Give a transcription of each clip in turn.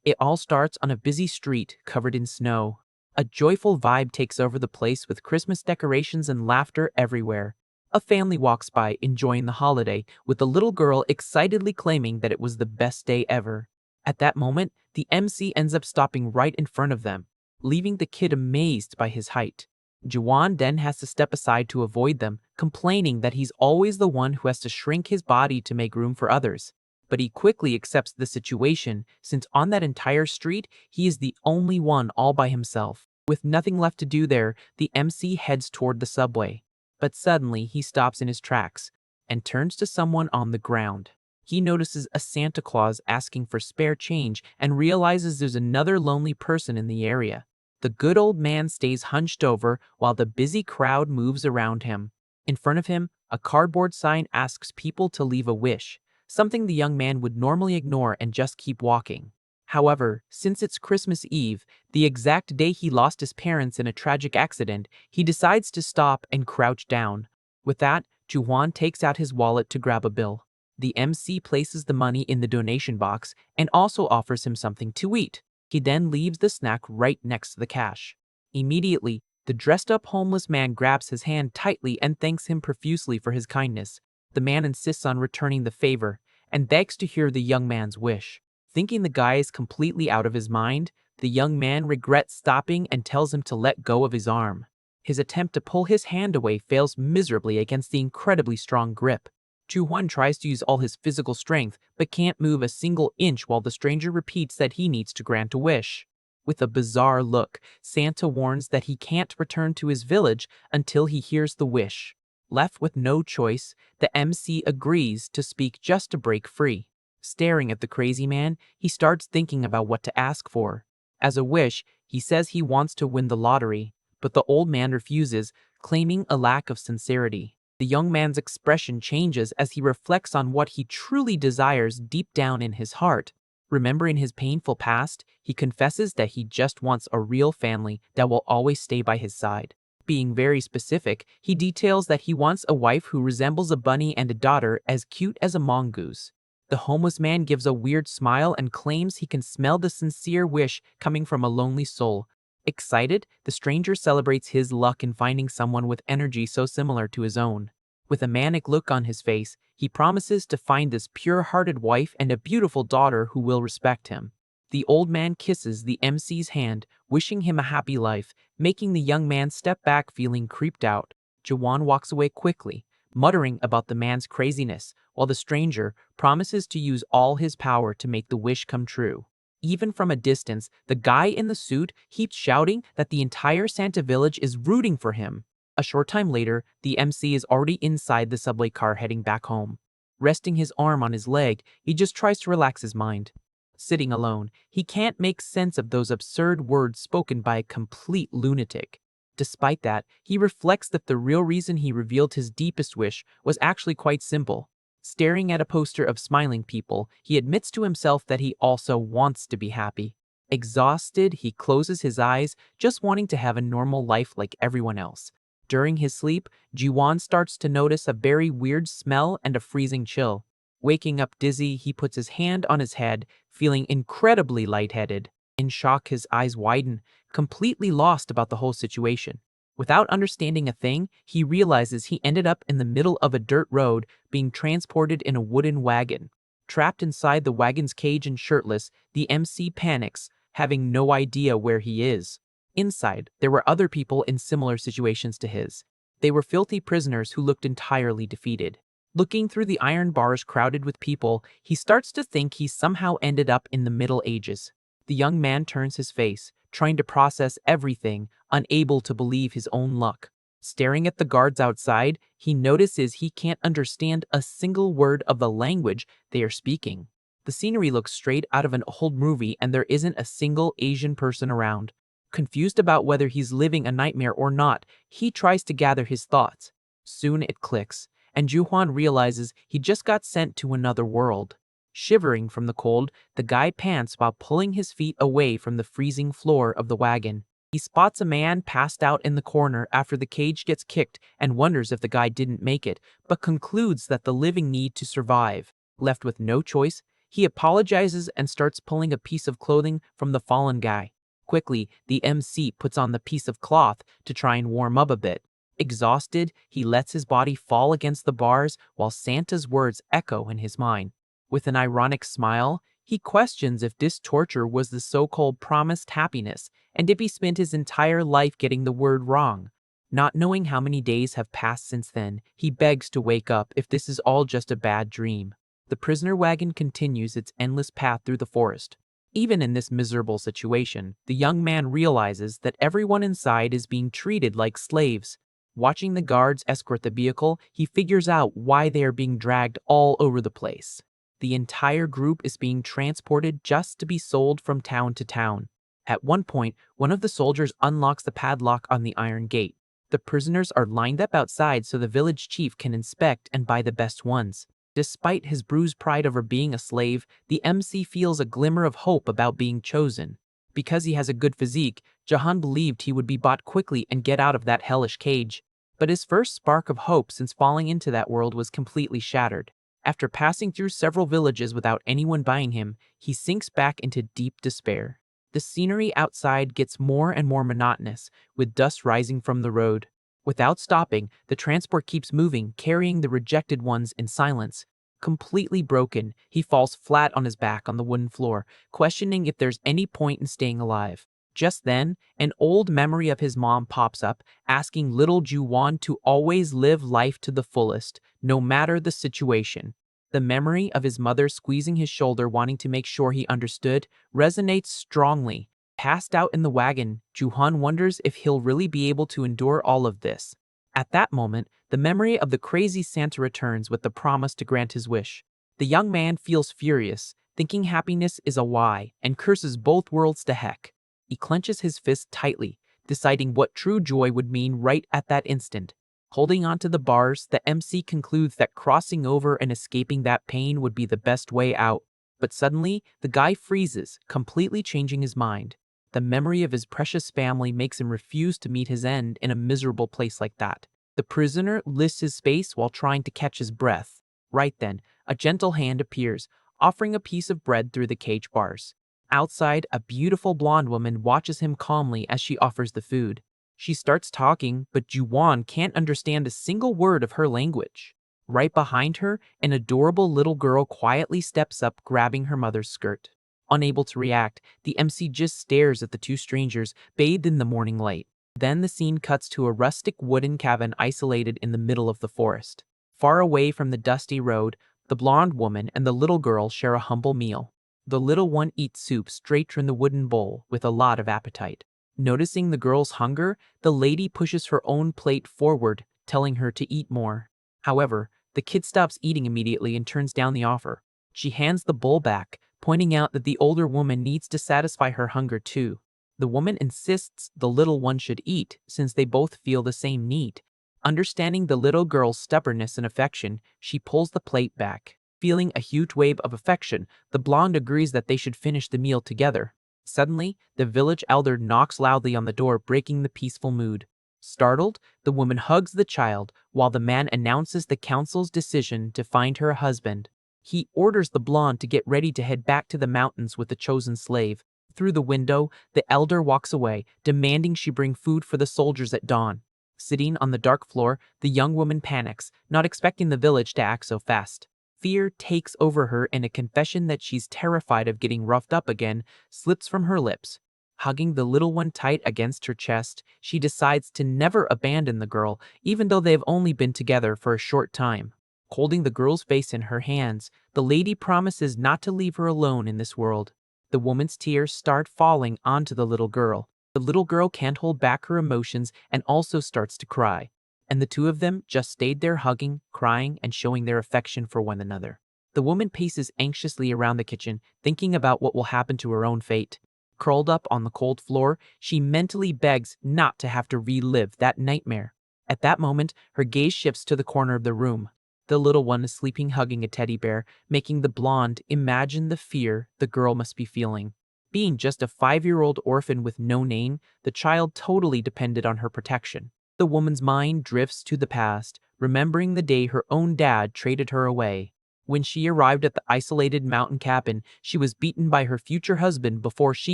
It all starts on a busy street covered in snow. A joyful vibe takes over the place with Christmas decorations and laughter everywhere. A family walks by enjoying the holiday, with the little girl excitedly claiming that it was the best day ever. At that moment, the MC ends up stopping right in front of them, leaving the kid amazed by his height. Juwan then has to step aside to avoid them, complaining that he's always the one who has to shrink his body to make room for others. But he quickly accepts the situation, since on that entire street, he is the only one all by himself. With nothing left to do there, the MC heads toward the subway. But suddenly, he stops in his tracks and turns to someone on the ground. He notices a Santa Claus asking for spare change and realizes there's another lonely person in the area. The good old man stays hunched over while the busy crowd moves around him. In front of him, a cardboard sign asks people to leave a wish, something the young man would normally ignore and just keep walking. However, since it's Christmas Eve, the exact day he lost his parents in a tragic accident, he decides to stop and crouch down. With that, Juwan takes out his wallet to grab a bill. The MC places the money in the donation box and also offers him something to eat. He then leaves the snack right next to the cash. Immediately, the dressed-up homeless man grabs his hand tightly and thanks him profusely for his kindness. The man insists on returning the favor and begs to hear the young man's wish. Thinking the guy is completely out of his mind, the young man regrets stopping and tells him to let go of his arm. His attempt to pull his hand away fails miserably against the incredibly strong grip. Juwan tries to use all his physical strength, but can't move a single inch while the stranger repeats that he needs to grant a wish. With a bizarre look, Santa warns that he can't return to his village until he hears the wish. Left with no choice, the MC agrees to speak just to break free. Staring at the crazy man, he starts thinking about what to ask for. As a wish, he says he wants to win the lottery, but the old man refuses, claiming a lack of sincerity. The young man's expression changes as he reflects on what he truly desires deep down in his heart. Remembering his painful past, he confesses that he just wants a real family that will always stay by his side. Being very specific, he details that he wants a wife who resembles a bunny and a daughter as cute as a mongoose. The homeless man gives a weird smile and claims he can smell the sincere wish coming from a lonely soul. Excited, the stranger celebrates his luck in finding someone with energy so similar to his own. With a manic look on his face, he promises to find this pure-hearted wife and a beautiful daughter who will respect him. The old man kisses the MC's hand, wishing him a happy life, making the young man step back feeling creeped out. Juwan walks away quickly, muttering about the man's craziness, while the stranger promises to use all his power to make the wish come true. Even from a distance, the guy in the suit keeps shouting that the entire Santa village is rooting for him. A short time later, the MC is already inside the subway car heading back home. Resting his arm on his leg, he just tries to relax his mind. Sitting alone, he can't make sense of those absurd words spoken by a complete lunatic. Despite that, he reflects that the real reason he revealed his deepest wish was actually quite simple. Staring at a poster of smiling people, he admits to himself that he also wants to be happy. Exhausted, he closes his eyes, just wanting to have a normal life like everyone else. During his sleep, Jiwon starts to notice a very weird smell and a freezing chill. Waking up dizzy, he puts his hand on his head, feeling incredibly lightheaded. In shock, his eyes widen, completely lost about the whole situation. Without understanding a thing, he realizes he ended up in the middle of a dirt road, being transported in a wooden wagon. Trapped inside the wagon's cage and shirtless, the MC panics, having no idea where he is. Inside, there were other people in similar situations to his. They were filthy prisoners who looked entirely defeated. Looking through the iron bars crowded with people, he starts to think he somehow ended up in the Middle Ages. The young man turns his face, trying to process everything, unable to believe his own luck. Staring at the guards outside, he notices he can't understand a single word of the language they are speaking. The scenery looks straight out of an old movie and there isn't a single Asian person around. Confused about whether he's living a nightmare or not, he tries to gather his thoughts. Soon it clicks, and Juhwan realizes he just got sent to another world. Shivering from the cold, the guy pants while pulling his feet away from the freezing floor of the wagon. He spots a man passed out in the corner after the cage gets kicked and wonders if the guy didn't make it, but concludes that the living need to survive. Left with no choice, He apologizes and starts pulling a piece of clothing from the fallen guy. Quickly, the MC puts on the piece of cloth to try and warm up a bit. Exhausted, he lets his body fall against the bars while Santa's words echo in his mind. With an ironic smile, he questions if this torture was the so-called promised happiness and if he spent his entire life getting the word wrong. Not knowing how many days have passed since then, he begs to wake up if this is all just a bad dream. The prisoner wagon continues its endless path through the forest. Even in this miserable situation, the young man realizes that everyone inside is being treated like slaves. Watching the guards escort the vehicle, he figures out why they are being dragged all over the place. The entire group is being transported just to be sold from town to town. At one point, one of the soldiers unlocks the padlock on the iron gate. The prisoners are lined up outside so the village chief can inspect and buy the best ones. Despite his bruised pride over being a slave, the MC feels a glimmer of hope about being chosen. Because he has a good physique, Jahan believed he would be bought quickly and get out of that hellish cage. But his first spark of hope since falling into that world was completely shattered. After passing through several villages without anyone buying him, he sinks back into deep despair. The scenery outside gets more and more monotonous, with dust rising from the road. Without stopping, the transport keeps moving, carrying the rejected ones in silence. Completely broken, he falls flat on his back on the wooden floor, questioning if there's any point in staying alive. Just then, an old memory of his mom pops up, asking little Juwon to always live life to the fullest, no matter the situation. The memory of his mother squeezing his shoulder wanting to make sure he understood resonates strongly. Passed out in the wagon, Juhan wonders if he'll really be able to endure all of this. At that moment, the memory of the crazy Santa returns with the promise to grant his wish. The young man feels furious, thinking happiness is a lie, and curses both worlds to heck. He clenches his fist tightly, deciding what true joy would mean right at that instant. Holding onto the bars, the MC concludes that crossing over and escaping that pain would be the best way out. But suddenly, the guy freezes, completely changing his mind. The memory of his precious family makes him refuse to meet his end in a miserable place like that. The prisoner lists his space while trying to catch his breath. Right then, a gentle hand appears, offering a piece of bread through the cage bars. Outside, a beautiful blonde woman watches him calmly as she offers the food. She starts talking, but Juwon can't understand a single word of her language. Right behind her, an adorable little girl quietly steps up, grabbing her mother's skirt. Unable to react, the MC just stares at the two strangers, bathed in the morning light. Then the scene cuts to a rustic wooden cabin isolated in the middle of the forest. Far away from the dusty road, the blonde woman and the little girl share a humble meal. The little one eats soup straight from the wooden bowl with a lot of appetite. Noticing the girl's hunger, the lady pushes her own plate forward, telling her to eat more. However, the kid stops eating immediately and turns down the offer. She hands the bowl back, pointing out that the older woman needs to satisfy her hunger too. The woman insists the little one should eat, since they both feel the same need. Understanding the little girl's stubbornness and affection, she pulls the plate back. Feeling a huge wave of affection, the blonde agrees that they should finish the meal together. Suddenly, the village elder knocks loudly on the door, breaking the peaceful mood. Startled, the woman hugs the child, while the man announces the council's decision to find her a husband. He orders the blonde to get ready to head back to the mountains with the chosen slave. Through the window, the elder walks away, demanding she bring food for the soldiers at dawn. Sitting on the dark floor, the young woman panics, not expecting the village to act so fast. Fear takes over her, and a confession that she's terrified of getting roughed up again slips from her lips. Hugging the little one tight against her chest, she decides to never abandon the girl, even though they've only been together for a short time. Holding the girl's face in her hands, the lady promises not to leave her alone in this world. The woman's tears start falling onto the little girl. The little girl can't hold back her emotions and also starts to cry. And the two of them just stayed there hugging, crying, and showing their affection for one another. The woman paces anxiously around the kitchen, thinking about what will happen to her own fate. Curled up on the cold floor, she mentally begs not to have to relive that nightmare. At that moment, her gaze shifts to the corner of the room. The little one is sleeping hugging a teddy bear, making the blonde imagine the fear the girl must be feeling. Being just a 5-year-old orphan with no name, the child totally depended on her protection. The woman's mind drifts to the past, remembering the day her own dad traded her away. When she arrived at the isolated mountain cabin, she was beaten by her future husband before she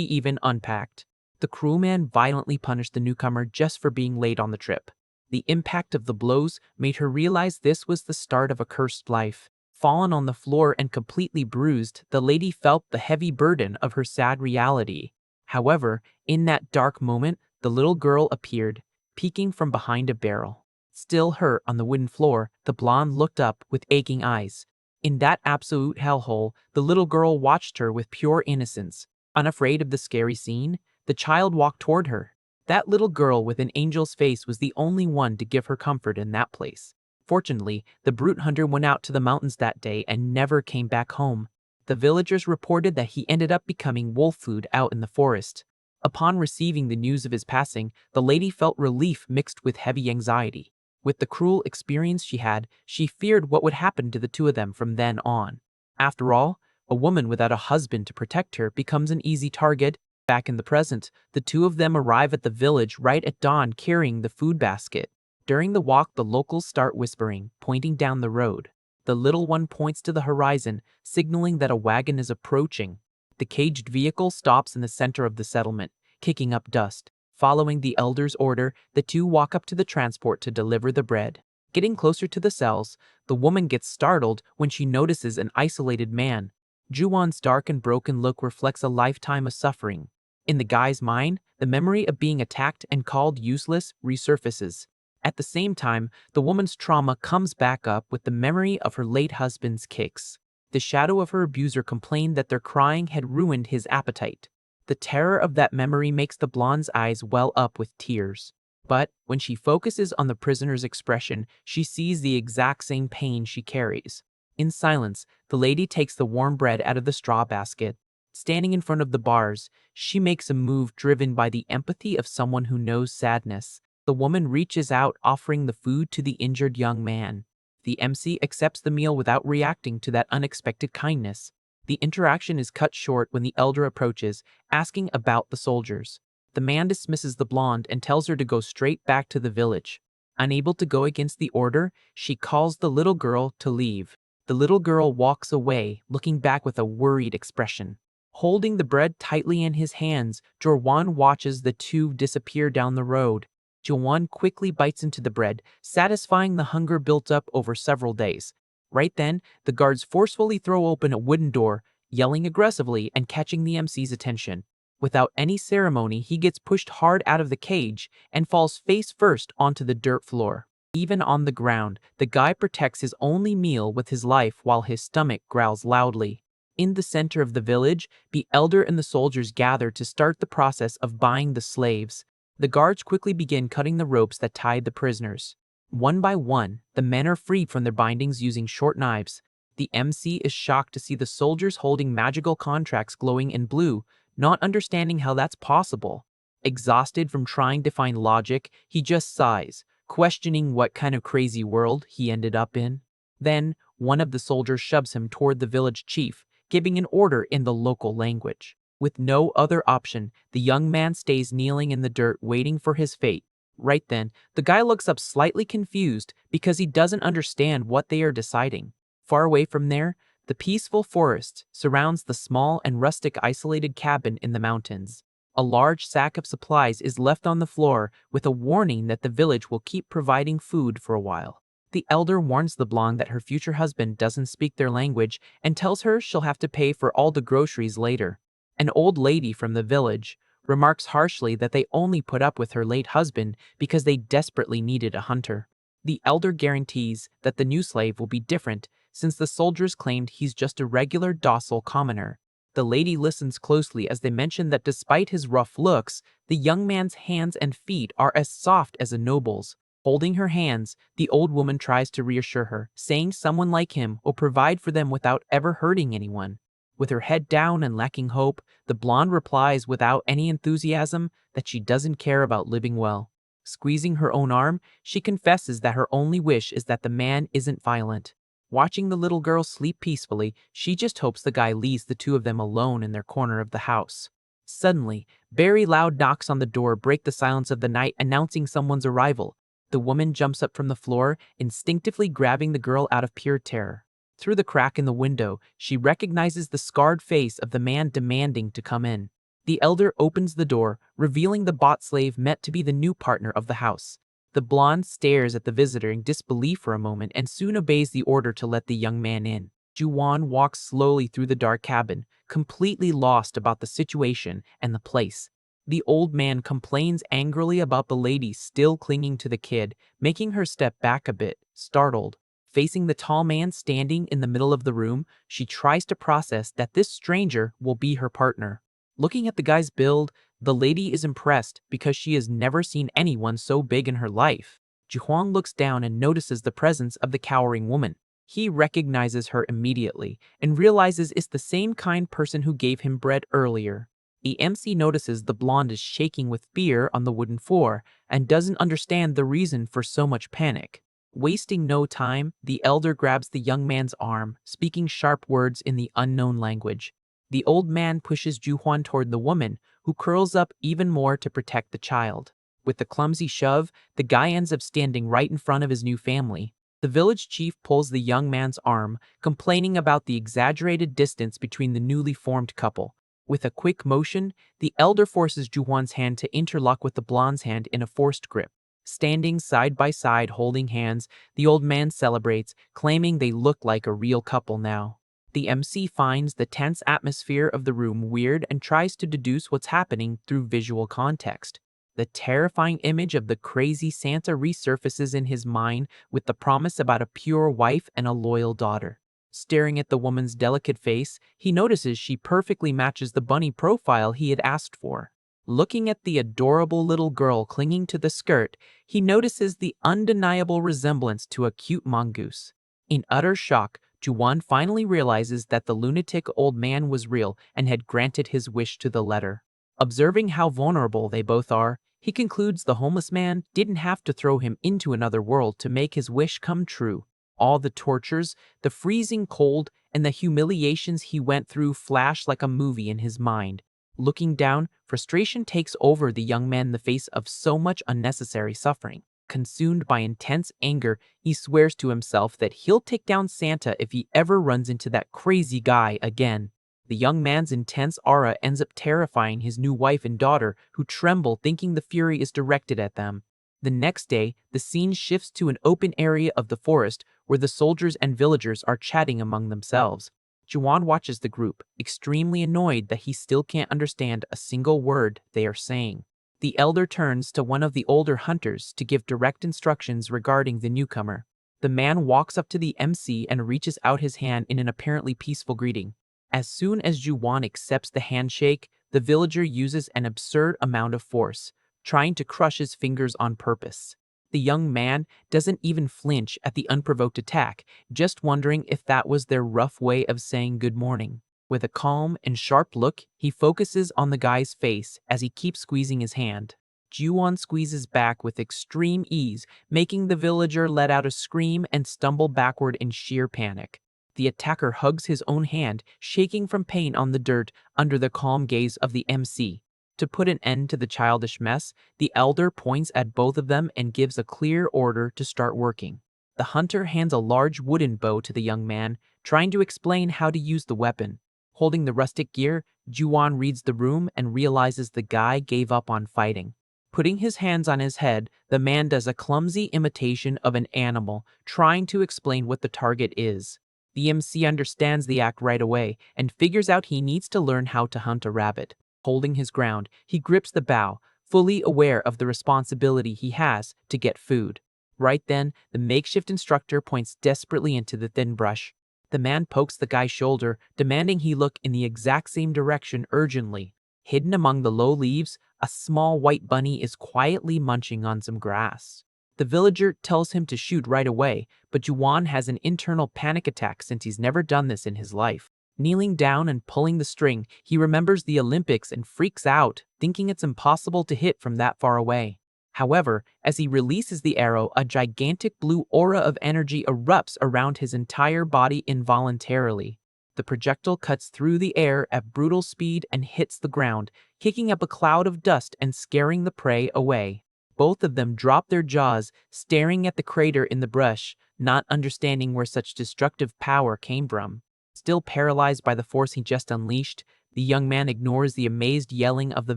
even unpacked. The cruel man violently punished the newcomer just for being late on the trip. The impact of the blows made her realize this was the start of a cursed life. Fallen on the floor and completely bruised, the lady felt the heavy burden of her sad reality. However, in that dark moment, the little girl appeared, peeking from behind a barrel. Still hurt on the wooden floor, the blonde looked up with aching eyes. In that absolute hellhole, the little girl watched her with pure innocence. Unafraid of the scary scene, the child walked toward her. That little girl with an angel's face was the only one to give her comfort in that place. Fortunately, the brute hunter went out to the mountains that day and never came back home. The villagers reported that he ended up becoming wolf food out in the forest. Upon receiving the news of his passing, the lady felt relief mixed with heavy anxiety. With the cruel experience she had, she feared what would happen to the two of them from then on. After all, a woman without a husband to protect her becomes an easy target. Back in the present, the two of them arrive at the village right at dawn carrying the food basket. During the walk, the locals start whispering, pointing down the road. The little one points to the horizon, signaling that a wagon is approaching. The caged vehicle stops in the center of the settlement, kicking up dust. Following the elder's order, the two walk up to the transport to deliver the bread. Getting closer to the cells, the woman gets startled when she notices an isolated man. Juwon's dark and broken look reflects a lifetime of suffering. In the guy's mind, the memory of being attacked and called useless resurfaces. At the same time, the woman's trauma comes back up with the memory of her late husband's kicks. The shadow of her abuser complained that their crying had ruined his appetite. The terror of that memory makes the blonde's eyes well up with tears. But when she focuses on the prisoner's expression, she sees the exact same pain she carries. In silence, the lady takes the warm bread out of the straw basket. Standing in front of the bars, she makes a move driven by the empathy of someone who knows sadness. The woman reaches out, offering the food to the injured young man. The MC accepts the meal without reacting to that unexpected kindness. The interaction is cut short when the elder approaches, asking about the soldiers. The man dismisses the blonde and tells her to go straight back to the village. Unable to go against the order, she calls the little girl to leave. The little girl walks away, looking back with a worried expression. Holding the bread tightly in his hands, Jorwan watches the two disappear down the road. Jorwan quickly bites into the bread, satisfying the hunger built up over several days. Right then, the guards forcefully throw open a wooden door, yelling aggressively and catching the MC's attention. Without any ceremony, he gets pushed hard out of the cage and falls face first onto the dirt floor. Even on the ground, the guy protects his only meal with his life while his stomach growls loudly. In the center of the village, the elder and the soldiers gather to start the process of buying the slaves. The guards quickly begin cutting the ropes that tied the prisoners. One by one, the men are freed from their bindings using short knives. The MC is shocked to see the soldiers holding magical contracts glowing in blue, not understanding how that's possible. Exhausted from trying to find logic, he just sighs, questioning what kind of crazy world he ended up in. Then, one of the soldiers shoves him toward the village chief, giving an order in the local language. With no other option, the young man stays kneeling in the dirt waiting for his fate. Right then, the guy looks up slightly confused because he doesn't understand what they are deciding. Far away from there, the peaceful forest surrounds the small and rustic isolated cabin in the mountains. A large sack of supplies is left on the floor with a warning that the village will keep providing food for a while. The elder warns the blonde that her future husband doesn't speak their language and tells her she'll have to pay for all the groceries later. An old lady from the village remarks harshly that they only put up with her late husband because they desperately needed a hunter. The elder guarantees that the new slave will be different since the soldiers claimed he's just a regular docile commoner. The lady listens closely as they mention that despite his rough looks, the young man's hands and feet are as soft as a noble's. Holding her hands, the old woman tries to reassure her, saying someone like him will provide for them without ever hurting anyone. With her head down and lacking hope, the blonde replies without any enthusiasm that she doesn't care about living well. Squeezing her own arm, she confesses that her only wish is that the man isn't violent. Watching the little girl sleep peacefully, she just hopes the guy leaves the two of them alone in their corner of the house. Suddenly, very loud knocks on the door break the silence of the night, announcing someone's arrival. The woman jumps up from the floor, instinctively grabbing the girl out of pure terror. Through the crack in the window, she recognizes the scarred face of the man demanding to come in. The elder opens the door, revealing the bot slave meant to be the new partner of the house. The blonde stares at the visitor in disbelief for a moment and soon obeys the order to let the young man in. Juwon walks slowly through the dark cabin, completely lost about the situation and the place. The old man complains angrily about the lady still clinging to the kid, making her step back a bit, startled. Facing the tall man standing in the middle of the room, she tries to process that this stranger will be her partner. Looking at the guy's build, the lady is impressed because she has never seen anyone so big in her life. Juhuang looks down and notices the presence of the cowering woman. He recognizes her immediately and realizes it's the same kind person who gave him bread earlier. The MC notices the blonde is shaking with fear on the wooden floor and doesn't understand the reason for so much panic. Wasting no time, the elder grabs the young man's arm, speaking sharp words in the unknown language. The old man pushes Juhuan toward the woman, who curls up even more to protect the child. With a clumsy shove, the guy ends up standing right in front of his new family. The village chief pulls the young man's arm, complaining about the exaggerated distance between the newly formed couple. With a quick motion, the elder forces Juhuan's hand to interlock with the blonde's hand in a forced grip. Standing side by side holding hands, the old man celebrates, claiming they look like a real couple now. The MC finds the tense atmosphere of the room weird and tries to deduce what's happening through visual context. The terrifying image of the crazy Santa resurfaces in his mind with the promise about a pure wife and a loyal daughter. Staring at the woman's delicate face, he notices she perfectly matches the bunny profile he had asked for. Looking at the adorable little girl clinging to the skirt, he notices the undeniable resemblance to a cute mongoose. In utter shock, Juwan finally realizes that the lunatic old man was real and had granted his wish to the letter. Observing how vulnerable they both are, he concludes the homeless man didn't have to throw him into another world to make his wish come true. All the tortures, the freezing cold, and the humiliations he went through flash like a movie in his mind. Looking down, frustration takes over the young man in the face of so much unnecessary suffering. Consumed by intense anger, he swears to himself that he'll take down Santa if he ever runs into that crazy guy again. The young man's intense aura ends up terrifying his new wife and daughter, who tremble thinking the fury is directed at them. The next day, the scene shifts to an open area of the forest where the soldiers and villagers are chatting among themselves. Juwan watches the group, extremely annoyed that he still can't understand a single word they are saying. The elder turns to one of the older hunters to give direct instructions regarding the newcomer. The man walks up to the MC and reaches out his hand in an apparently peaceful greeting. As soon as Juwan accepts the handshake, the villager uses an absurd amount of force, trying to crush his fingers on purpose. The young man doesn't even flinch at the unprovoked attack, just wondering if that was their rough way of saying good morning. With a calm and sharp look, he focuses on the guy's face as he keeps squeezing his hand. Juwon squeezes back with extreme ease, making the villager let out a scream and stumble backward in sheer panic. The attacker hugs his own hand, shaking from pain on the dirt under the calm gaze of the MC. To put an end to the childish mess, the elder points at both of them and gives a clear order to start working. The hunter hands a large wooden bow to the young man, trying to explain how to use the weapon. Holding the rustic gear, Juwan reads the room and realizes the guy gave up on fighting. Putting his hands on his head, the man does a clumsy imitation of an animal, trying to explain what the target is. The MC understands the act right away and figures out he needs to learn how to hunt a rabbit. Holding his ground, he grips the bow, fully aware of the responsibility he has to get food. Right then, the makeshift instructor points desperately into the thin brush. The man pokes the guy's shoulder, demanding he look in the exact same direction urgently. Hidden among the low leaves, a small white bunny is quietly munching on some grass. The villager tells him to shoot right away, but Juwan has an internal panic attack since he's never done this in his life. Kneeling down and pulling the string, he remembers the Olympics and freaks out, thinking it's impossible to hit from that far away. However, as he releases the arrow, a gigantic blue aura of energy erupts around his entire body involuntarily. The projectile cuts through the air at brutal speed and hits the ground, kicking up a cloud of dust and scaring the prey away. Both of them drop their jaws, staring at the crater in the brush, not understanding where such destructive power came from. Still paralyzed by the force he just unleashed, the young man ignores the amazed yelling of the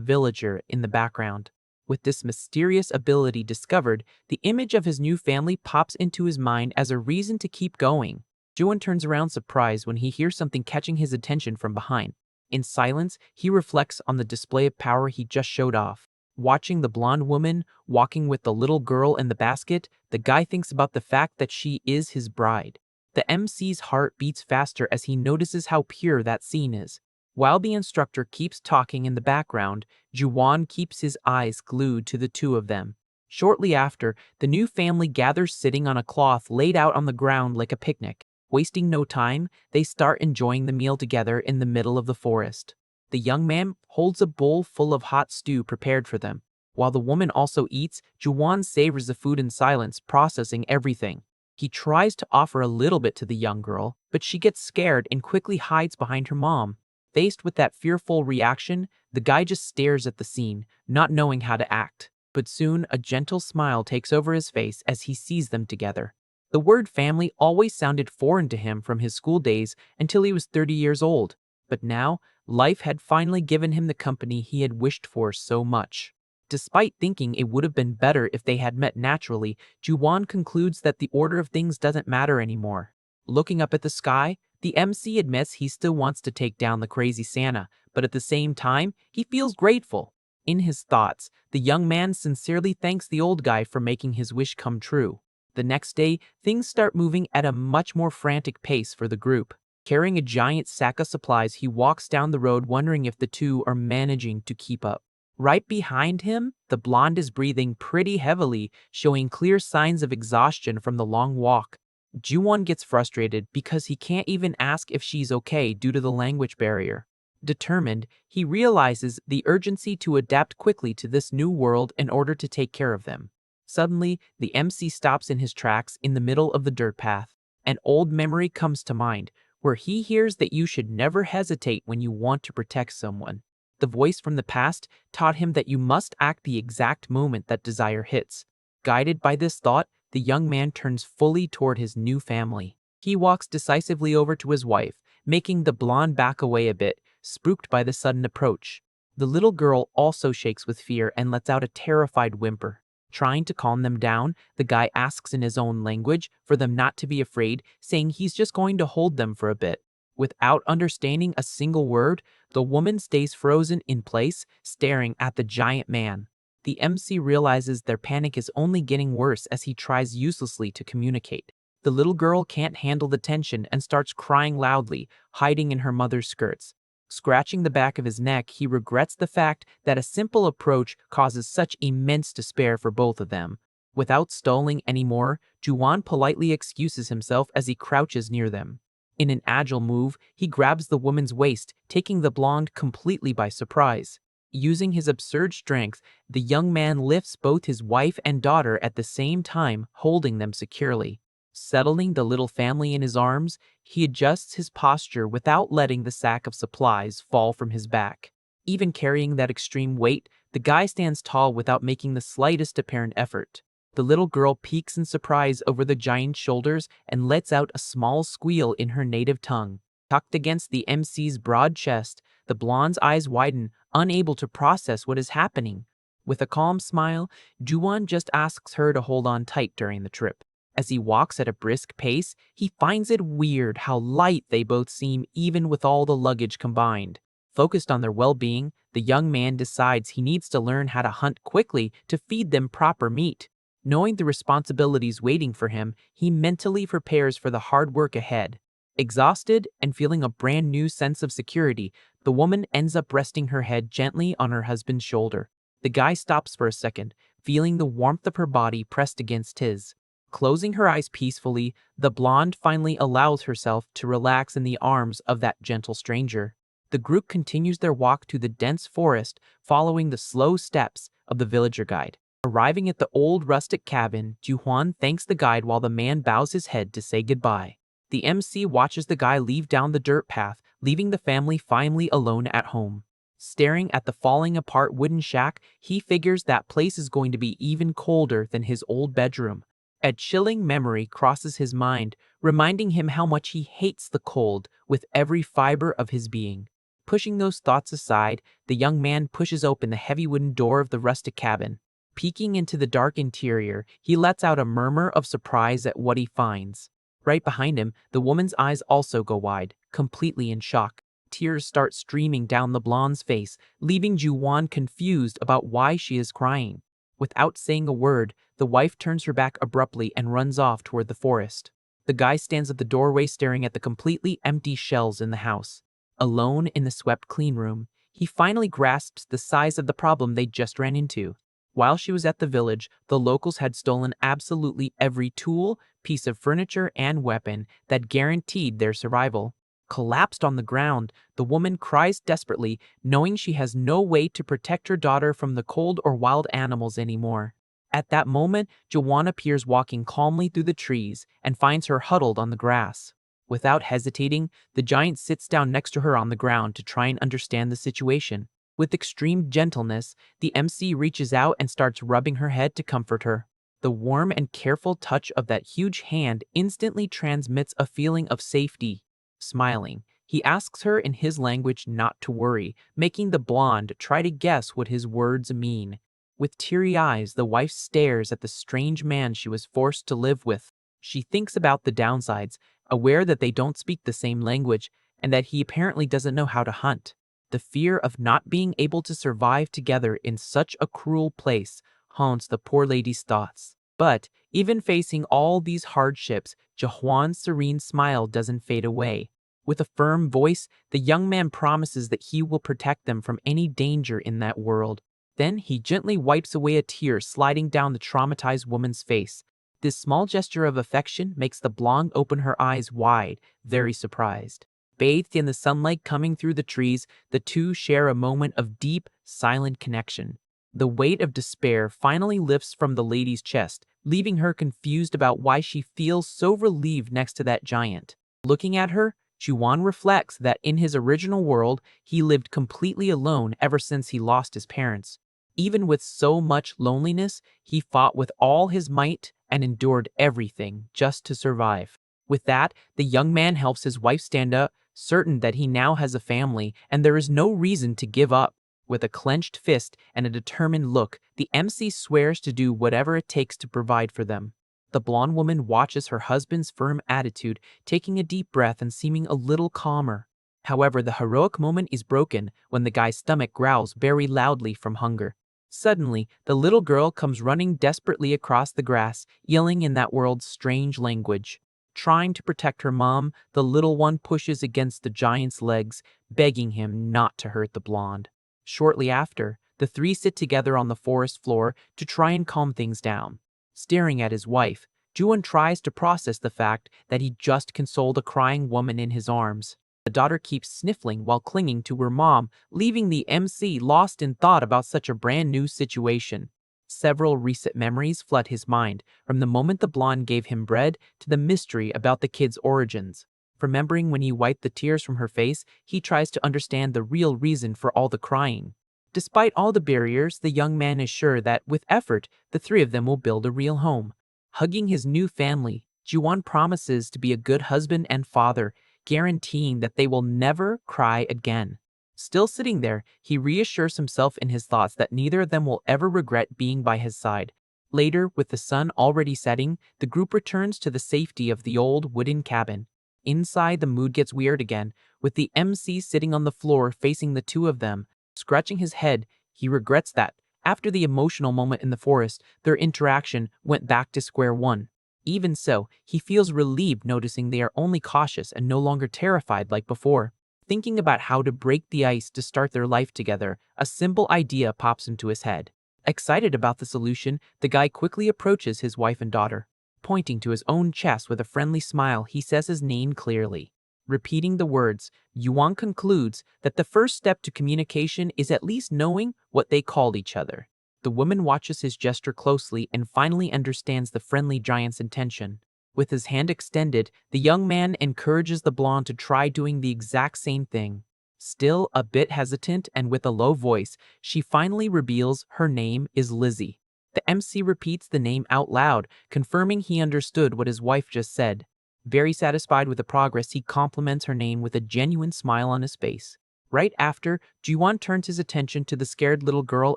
villager in the background. With this mysterious ability discovered, the image of his new family pops into his mind as a reason to keep going. Juan turns around surprised when he hears something catching his attention from behind. In silence, he reflects on the display of power he just showed off. Watching the blonde woman walking with the little girl in the basket, the guy thinks about the fact that she is his bride. The MC's heart beats faster as he notices how pure that scene is. While the instructor keeps talking in the background, Juwan keeps his eyes glued to the two of them. Shortly after, the new family gathers sitting on a cloth laid out on the ground like a picnic. Wasting no time, they start enjoying the meal together in the middle of the forest. The young man holds a bowl full of hot stew prepared for them. While the woman also eats, Juwan savors the food in silence, processing everything. He tries to offer a little bit to the young girl, but she gets scared and quickly hides behind her mom. Faced with that fearful reaction, the guy just stares at the scene, not knowing how to act. But soon, a gentle smile takes over his face as he sees them together. The word family always sounded foreign to him from his school days until he was 30 years old. But now, life had finally given him the company he had wished for so much. Despite thinking it would have been better if they had met naturally, Juwan concludes that the order of things doesn't matter anymore. Looking up at the sky, the MC admits he still wants to take down the crazy Santa, but at the same time, he feels grateful. In his thoughts, the young man sincerely thanks the old guy for making his wish come true. The next day, things start moving at a much more frantic pace for the group. Carrying a giant sack of supplies, he walks down the road wondering if the two are managing to keep up. Right behind him, the blonde is breathing pretty heavily, showing clear signs of exhaustion from the long walk. Juwon gets frustrated because he can't even ask if she's okay due to the language barrier. Determined, he realizes the urgency to adapt quickly to this new world in order to take care of them. Suddenly, the MC stops in his tracks in the middle of the dirt path. An old memory comes to mind, where he hears that you should never hesitate when you want to protect someone. The voice from the past taught him that you must act the exact moment that desire hits. Guided by this thought, the young man turns fully toward his new family. He walks decisively over to his wife, making the blonde back away a bit, spooked by the sudden approach. The little girl also shakes with fear and lets out a terrified whimper. Trying to calm them down, the guy asks in his own language for them not to be afraid, saying he's just going to hold them for a bit. Without understanding a single word, the woman stays frozen in place, staring at the giant man. The MC realizes their panic is only getting worse as he tries uselessly to communicate. The little girl can't handle the tension and starts crying loudly, hiding in her mother's skirts. Scratching the back of his neck, he regrets the fact that a simple approach causes such immense despair for both of them. Without stalling anymore, Juwan politely excuses himself as he crouches near them. In an agile move, he grabs the woman's waist, taking the blonde completely by surprise. Using his absurd strength, the young man lifts both his wife and daughter at the same time, holding them securely. Settling the little family in his arms, he adjusts his posture without letting the sack of supplies fall from his back. Even carrying that extreme weight, the guy stands tall without making the slightest apparent effort. The little girl peeks in surprise over the giant's shoulders and lets out a small squeal in her native tongue. Tucked against the MC's broad chest, the blonde's eyes widen, unable to process what is happening. With a calm smile, Juwan just asks her to hold on tight during the trip. As he walks at a brisk pace, he finds it weird how light they both seem even with all the luggage combined. Focused on their well-being, the young man decides he needs to learn how to hunt quickly to feed them proper meat. Knowing the responsibilities waiting for him, he mentally prepares for the hard work ahead. Exhausted and feeling a brand new sense of security, the woman ends up resting her head gently on her husband's shoulder. The guy stops for a second, feeling the warmth of her body pressed against his. Closing her eyes peacefully, the blonde finally allows herself to relax in the arms of that gentle stranger. The group continues their walk to the dense forest, following the slow steps of the villager guide. Arriving at the old rustic cabin, Juhuan thanks the guide while the man bows his head to say goodbye. The MC watches the guy leave down the dirt path, leaving the family finally alone at home. Staring at the falling apart wooden shack, he figures that place is going to be even colder than his old bedroom. A chilling memory crosses his mind, reminding him how much he hates the cold with every fiber of his being. Pushing those thoughts aside, the young man pushes open the heavy wooden door of the rustic cabin. Peeking into the dark interior, he lets out a murmur of surprise at what he finds. Right behind him, the woman's eyes also go wide, completely in shock. Tears start streaming down the blonde's face, leaving Juwon confused about why she is crying. Without saying a word, the wife turns her back abruptly and runs off toward the forest. The guy stands at the doorway staring at the completely empty shelves in the house. Alone in the swept clean room, he finally grasps the size of the problem they just ran into. While she was at the village, the locals had stolen absolutely every tool, piece of furniture, and weapon that guaranteed their survival. Collapsed on the ground, the woman cries desperately, knowing she has no way to protect her daughter from the cold or wild animals anymore. At that moment, Jawan appears walking calmly through the trees and finds her huddled on the grass. Without hesitating, the giant sits down next to her on the ground to try and understand the situation. With extreme gentleness, the MC reaches out and starts rubbing her head to comfort her. The warm and careful touch of that huge hand instantly transmits a feeling of safety. Smiling, he asks her in his language not to worry, making the blonde try to guess what his words mean. With teary eyes, the wife stares at the strange man she was forced to live with. She thinks about the downsides, aware that they don't speak the same language and that he apparently doesn't know how to hunt. The fear of not being able to survive together in such a cruel place haunts the poor lady's thoughts. But even facing all these hardships, Jahuan's serene smile doesn't fade away. With a firm voice, the young man promises that he will protect them from any danger in that world. Then he gently wipes away a tear sliding down the traumatized woman's face. This small gesture of affection makes the blonde open her eyes wide, very surprised. Bathed in the sunlight coming through the trees, the two share a moment of deep, silent connection. The weight of despair finally lifts from the lady's chest, leaving her confused about why she feels so relieved next to that giant. Looking at her, Juwan reflects that in his original world, he lived completely alone ever since he lost his parents. Even with so much loneliness, he fought with all his might and endured everything just to survive. With that, the young man helps his wife stand up, certain that he now has a family and there is no reason to give up. With a clenched fist and a determined look, the MC swears to do whatever it takes to provide for them. The blonde woman watches her husband's firm attitude, taking a deep breath and seeming a little calmer. However, the heroic moment is broken when the guy's stomach growls very loudly from hunger. Suddenly, the little girl comes running desperately across the grass, yelling in that world's strange language. Trying to protect her mom, the little one pushes against the giant's legs, begging him not to hurt the blonde. Shortly after, the three sit together on the forest floor to try and calm things down. Staring at his wife, Juan tries to process the fact that he just consoled a crying woman in his arms. The daughter keeps sniffling while clinging to her mom, leaving the MC lost in thought about such a brand new situation. Several recent memories flood his mind, from the moment the blonde gave him bread to the mystery about the kid's origins. Remembering when he wiped the tears from her face, he tries to understand the real reason for all the crying. Despite all the barriers, the young man is sure that, with effort, the three of them will build a real home. Hugging his new family, Juwan promises to be a good husband and father, guaranteeing that they will never cry again. Still sitting there, he reassures himself in his thoughts that neither of them will ever regret being by his side. Later, with the sun already setting, the group returns to the safety of the old wooden cabin. Inside, the mood gets weird again, with the MC sitting on the floor facing the two of them. Scratching his head, he regrets that, after the emotional moment in the forest, their interaction went back to square one. Even so, he feels relieved noticing they are only cautious and no longer terrified like before. Thinking about how to break the ice to start their life together, a simple idea pops into his head. Excited about the solution, the guy quickly approaches his wife and daughter. Pointing to his own chest with a friendly smile, he says his name clearly. Repeating the words, Yuan concludes that the first step to communication is at least knowing what they call each other. The woman watches his gesture closely and finally understands the friendly giant's intention. With his hand extended, the young man encourages the blonde to try doing the exact same thing. Still a bit hesitant and with a low voice, she finally reveals her name is Lizzie. The MC repeats the name out loud, confirming he understood what his wife just said. Very satisfied with the progress, he compliments her name with a genuine smile on his face. Right after, Jiwon turns his attention to the scared little girl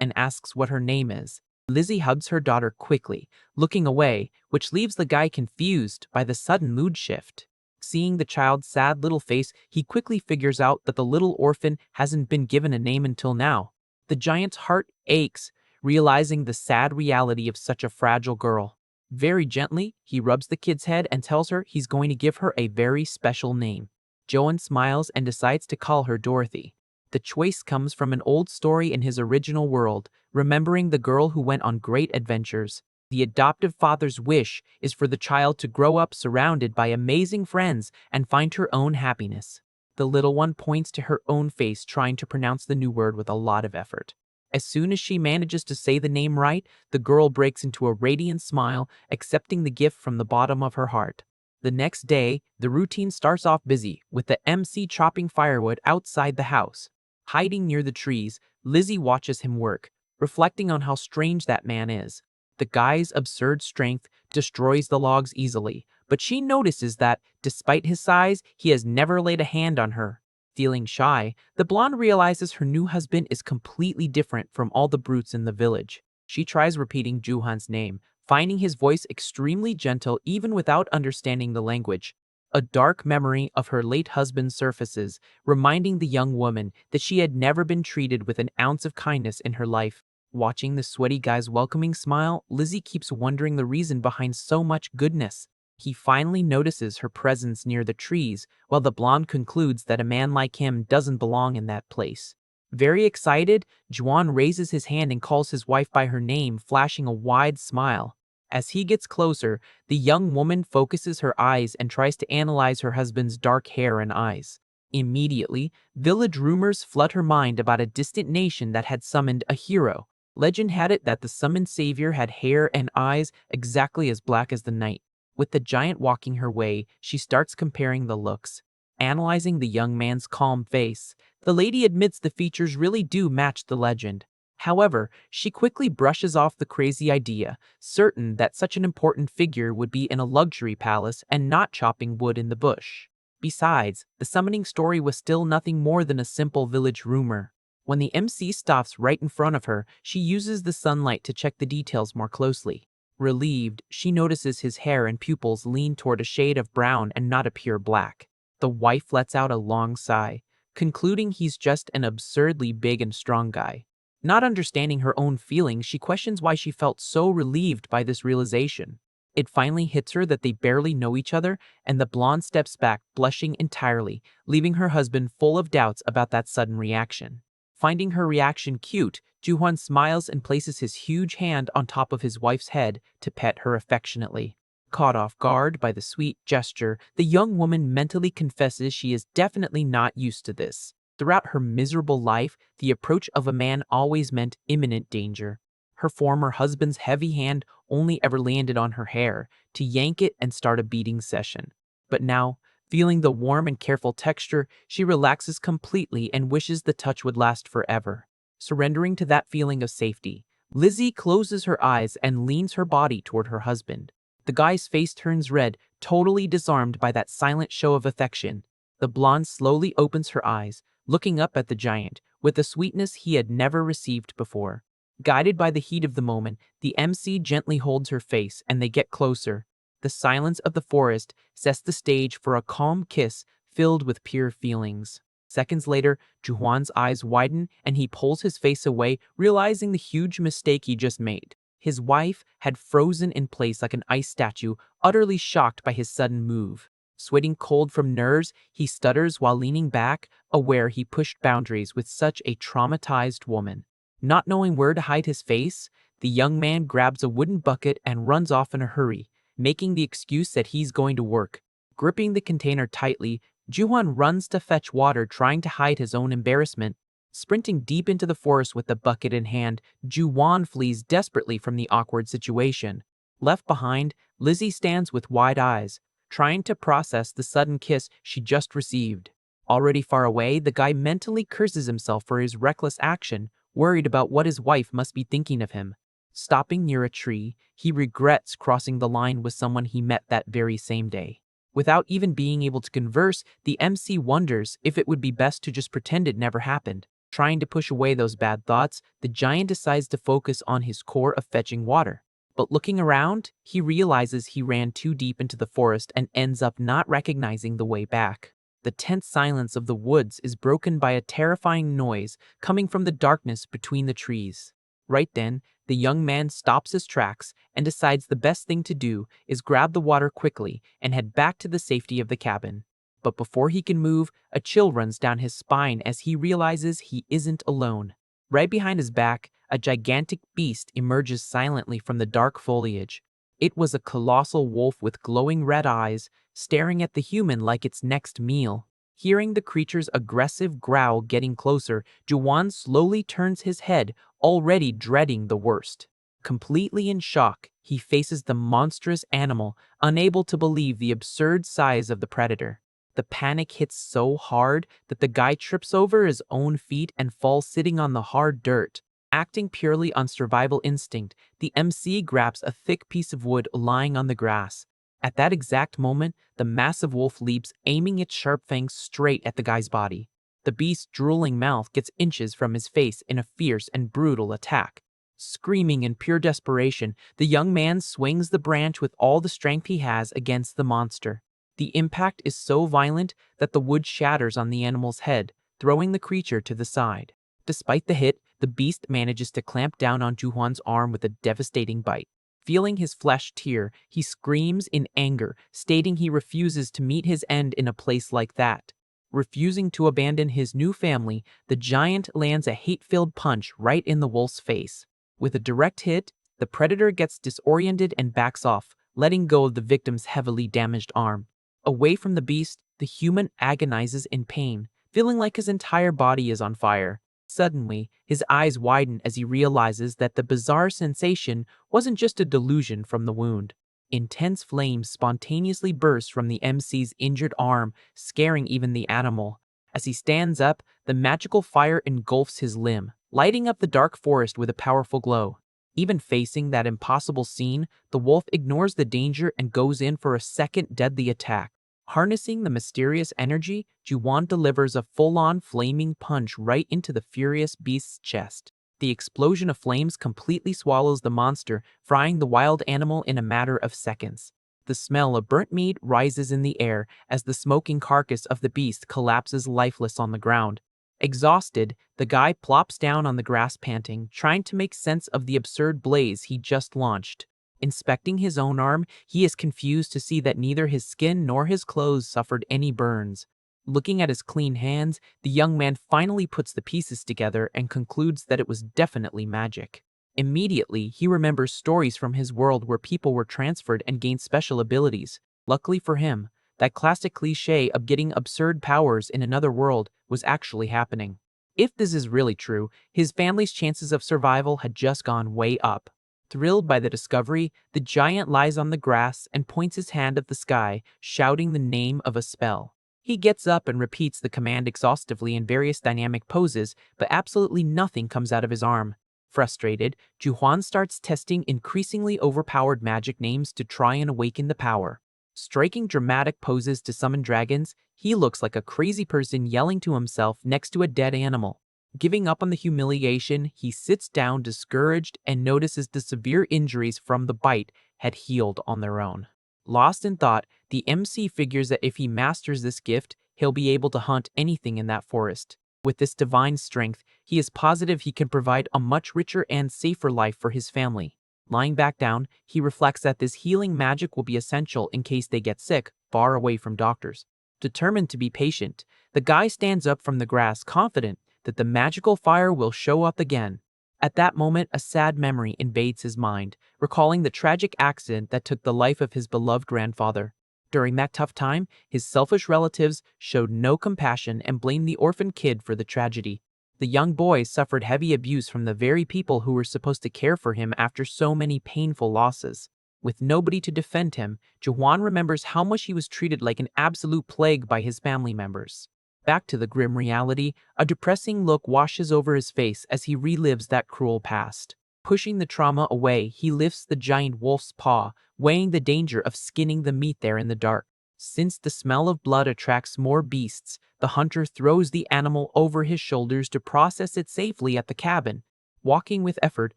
and asks what her name is. Lizzie hugs her daughter quickly, looking away, which leaves the guy confused by the sudden mood shift. Seeing the child's sad little face, he quickly figures out that the little orphan hasn't been given a name until now. The giant's heart aches, realizing the sad reality of such a fragile girl. Very gently, he rubs the kid's head and tells her he's going to give her a very special name. Joan smiles and decides to call her Dorothy. The choice comes from an old story in his original world, remembering the girl who went on great adventures. The adoptive father's wish is for the child to grow up surrounded by amazing friends and find her own happiness. The little one points to her own face, trying to pronounce the new word with a lot of effort. As soon as she manages to say the name right, the girl breaks into a radiant smile, accepting the gift from the bottom of her heart. The next day, the routine starts off busy, with the MC chopping firewood outside the house. Hiding near the trees, Lizzie watches him work, reflecting on how strange that man is. The guy's absurd strength destroys the logs easily, but she notices that, despite his size, he has never laid a hand on her. Feeling shy, the blonde realizes her new husband is completely different from all the brutes in the village. She tries repeating Juhan's name, finding his voice extremely gentle even without understanding the language. A dark memory of her late husband surfaces, reminding the young woman that she had never been treated with an ounce of kindness in her life. Watching the sweaty guy's welcoming smile, Lizzie keeps wondering the reason behind so much goodness. He finally notices her presence near the trees, while the blonde concludes that a man like him doesn't belong in that place. Very excited, Juan raises his hand and calls his wife by her name, flashing a wide smile. As he gets closer, the young woman focuses her eyes and tries to analyze her husband's dark hair and eyes. Immediately, village rumors flood her mind about a distant nation that had summoned a hero. Legend had it that the summoned savior had hair and eyes exactly as black as the night. With the giant walking her way, she starts comparing the looks. Analyzing the young man's calm face, the lady admits the features really do match the legend. However, she quickly brushes off the crazy idea, certain that such an important figure would be in a luxury palace and not chopping wood in the bush. Besides, the summoning story was still nothing more than a simple village rumor. When the MC stops right in front of her, she uses the sunlight to check the details more closely. Relieved, she notices his hair and pupils lean toward a shade of brown and not a pure black. The wife lets out a long sigh, concluding he's just an absurdly big and strong guy. Not understanding her own feelings, she questions why she felt so relieved by this realization. It finally hits her that they barely know each other, and the blonde steps back, blushing entirely, leaving her husband full of doubts about that sudden reaction. Finding her reaction cute, Juhwan smiles and places his huge hand on top of his wife's head to pet her affectionately. Caught off guard by the sweet gesture, the young woman mentally confesses she is definitely not used to this. Throughout her miserable life, the approach of a man always meant imminent danger. Her former husband's heavy hand only ever landed on her hair to yank it and start a beating session. But now, feeling the warm and careful texture, she relaxes completely and wishes the touch would last forever. Surrendering to that feeling of safety, Lizzie closes her eyes and leans her body toward her husband. The guy's face turns red, totally disarmed by that silent show of affection. The blonde slowly opens her eyes, looking up at the giant, with a sweetness he had never received before. Guided by the heat of the moment, the MC gently holds her face and they get closer. The silence of the forest sets the stage for a calm kiss filled with pure feelings. Seconds later, Juhwan's eyes widen and he pulls his face away, realizing the huge mistake he just made. His wife had frozen in place like an ice statue, utterly shocked by his sudden move. Sweating cold from nerves, he stutters while leaning back, aware he pushed boundaries with such a traumatized woman. Not knowing where to hide his face, the young man grabs a wooden bucket and runs off in a hurry, making the excuse that he's going to work. Gripping the container tightly, Juhwan runs to fetch water, trying to hide his own embarrassment. Sprinting deep into the forest with the bucket in hand, Juhwan flees desperately from the awkward situation. Left behind, Lizzie stands with wide eyes, trying to process the sudden kiss she just received. Already far away, the guy mentally curses himself for his reckless action, worried about what his wife must be thinking of him. Stopping near a tree, he regrets crossing the line with someone he met that very same day. Without even being able to converse, the MC wonders if it would be best to just pretend it never happened. Trying to push away those bad thoughts, the giant decides to focus on his core of fetching water. But looking around, he realizes he ran too deep into the forest and ends up not recognizing the way back. The tense silence of the woods is broken by a terrifying noise coming from the darkness between the trees. Right then, the young man stops his tracks and decides the best thing to do is grab the water quickly and head back to the safety of the cabin. But before he can move, a chill runs down his spine as he realizes he isn't alone. Right behind his back, a gigantic beast emerges silently from the dark foliage. It was a colossal wolf with glowing red eyes, staring at the human like its next meal. Hearing the creature's aggressive growl getting closer, Juwan slowly turns his head, already dreading the worst. Completely in shock, he faces the monstrous animal, unable to believe the absurd size of the predator. The panic hits so hard that the guy trips over his own feet and falls sitting on the hard dirt. Acting purely on survival instinct, the MC grabs a thick piece of wood lying on the grass. At that exact moment, the massive wolf leaps, aiming its sharp fangs straight at the guy's body. The beast's drooling mouth gets inches from his face in a fierce and brutal attack. Screaming in pure desperation, the young man swings the branch with all the strength he has against the monster. The impact is so violent that the wood shatters on the animal's head, throwing the creature to the side. Despite the hit, the beast manages to clamp down on Juhwan's arm with a devastating bite. Feeling his flesh tear, he screams in anger, stating he refuses to meet his end in a place like that. Refusing to abandon his new family, the giant lands a hate-filled punch right in the wolf's face. With a direct hit, the predator gets disoriented and backs off, letting go of the victim's heavily damaged arm. Away from the beast, the human agonizes in pain, feeling like his entire body is on fire. Suddenly, his eyes widen as he realizes that the bizarre sensation wasn't just a delusion from the wound. Intense flames spontaneously burst from the MC's injured arm, scaring even the animal. As he stands up, the magical fire engulfs his limb, lighting up the dark forest with a powerful glow. Even facing that impossible scene, the wolf ignores the danger and goes in for a second deadly attack. Harnessing the mysterious energy, Juwan delivers a full-on flaming punch right into the furious beast's chest. The explosion of flames completely swallows the monster, frying the wild animal in a matter of seconds. The smell of burnt meat rises in the air as the smoking carcass of the beast collapses lifeless on the ground. Exhausted, the guy plops down on the grass panting, trying to make sense of the absurd blaze he just launched. Inspecting his own arm, he is confused to see that neither his skin nor his clothes suffered any burns. Looking at his clean hands, the young man finally puts the pieces together and concludes that it was definitely magic. Immediately, he remembers stories from his world where people were transferred and gained special abilities. Luckily for him, that classic cliché of getting absurd powers in another world was actually happening. If this is really true, his family's chances of survival had just gone way up. Thrilled by the discovery, the giant lies on the grass and points his hand at the sky, shouting the name of a spell. He gets up and repeats the command exhaustively in various dynamic poses, but absolutely nothing comes out of his arm. Frustrated, Juhwan starts testing increasingly overpowered magic names to try and awaken the power. Striking dramatic poses to summon dragons, he looks like a crazy person yelling to himself next to a dead animal. Giving up on the humiliation, he sits down discouraged and notices the severe injuries from the bite had healed on their own. Lost in thought, the MC figures that if he masters this gift, he'll be able to hunt anything in that forest. With this divine strength, he is positive he can provide a much richer and safer life for his family. Lying back down, he reflects that this healing magic will be essential in case they get sick, far away from doctors. Determined to be patient, the guy stands up from the grass, confident that the magical fire will show up again. At that moment, a sad memory invades his mind, recalling the tragic accident that took the life of his beloved grandfather. During that tough time, his selfish relatives showed no compassion and blamed the orphan kid for the tragedy. The young boy suffered heavy abuse from the very people who were supposed to care for him after so many painful losses. With nobody to defend him, Juhwan remembers how much he was treated like an absolute plague by his family members. Back to the grim reality, a depressing look washes over his face as he relives that cruel past. Pushing the trauma away, he lifts the giant wolf's paw, weighing the danger of skinning the meat there in the dark. Since the smell of blood attracts more beasts, the hunter throws the animal over his shoulders to process it safely at the cabin. Walking with effort,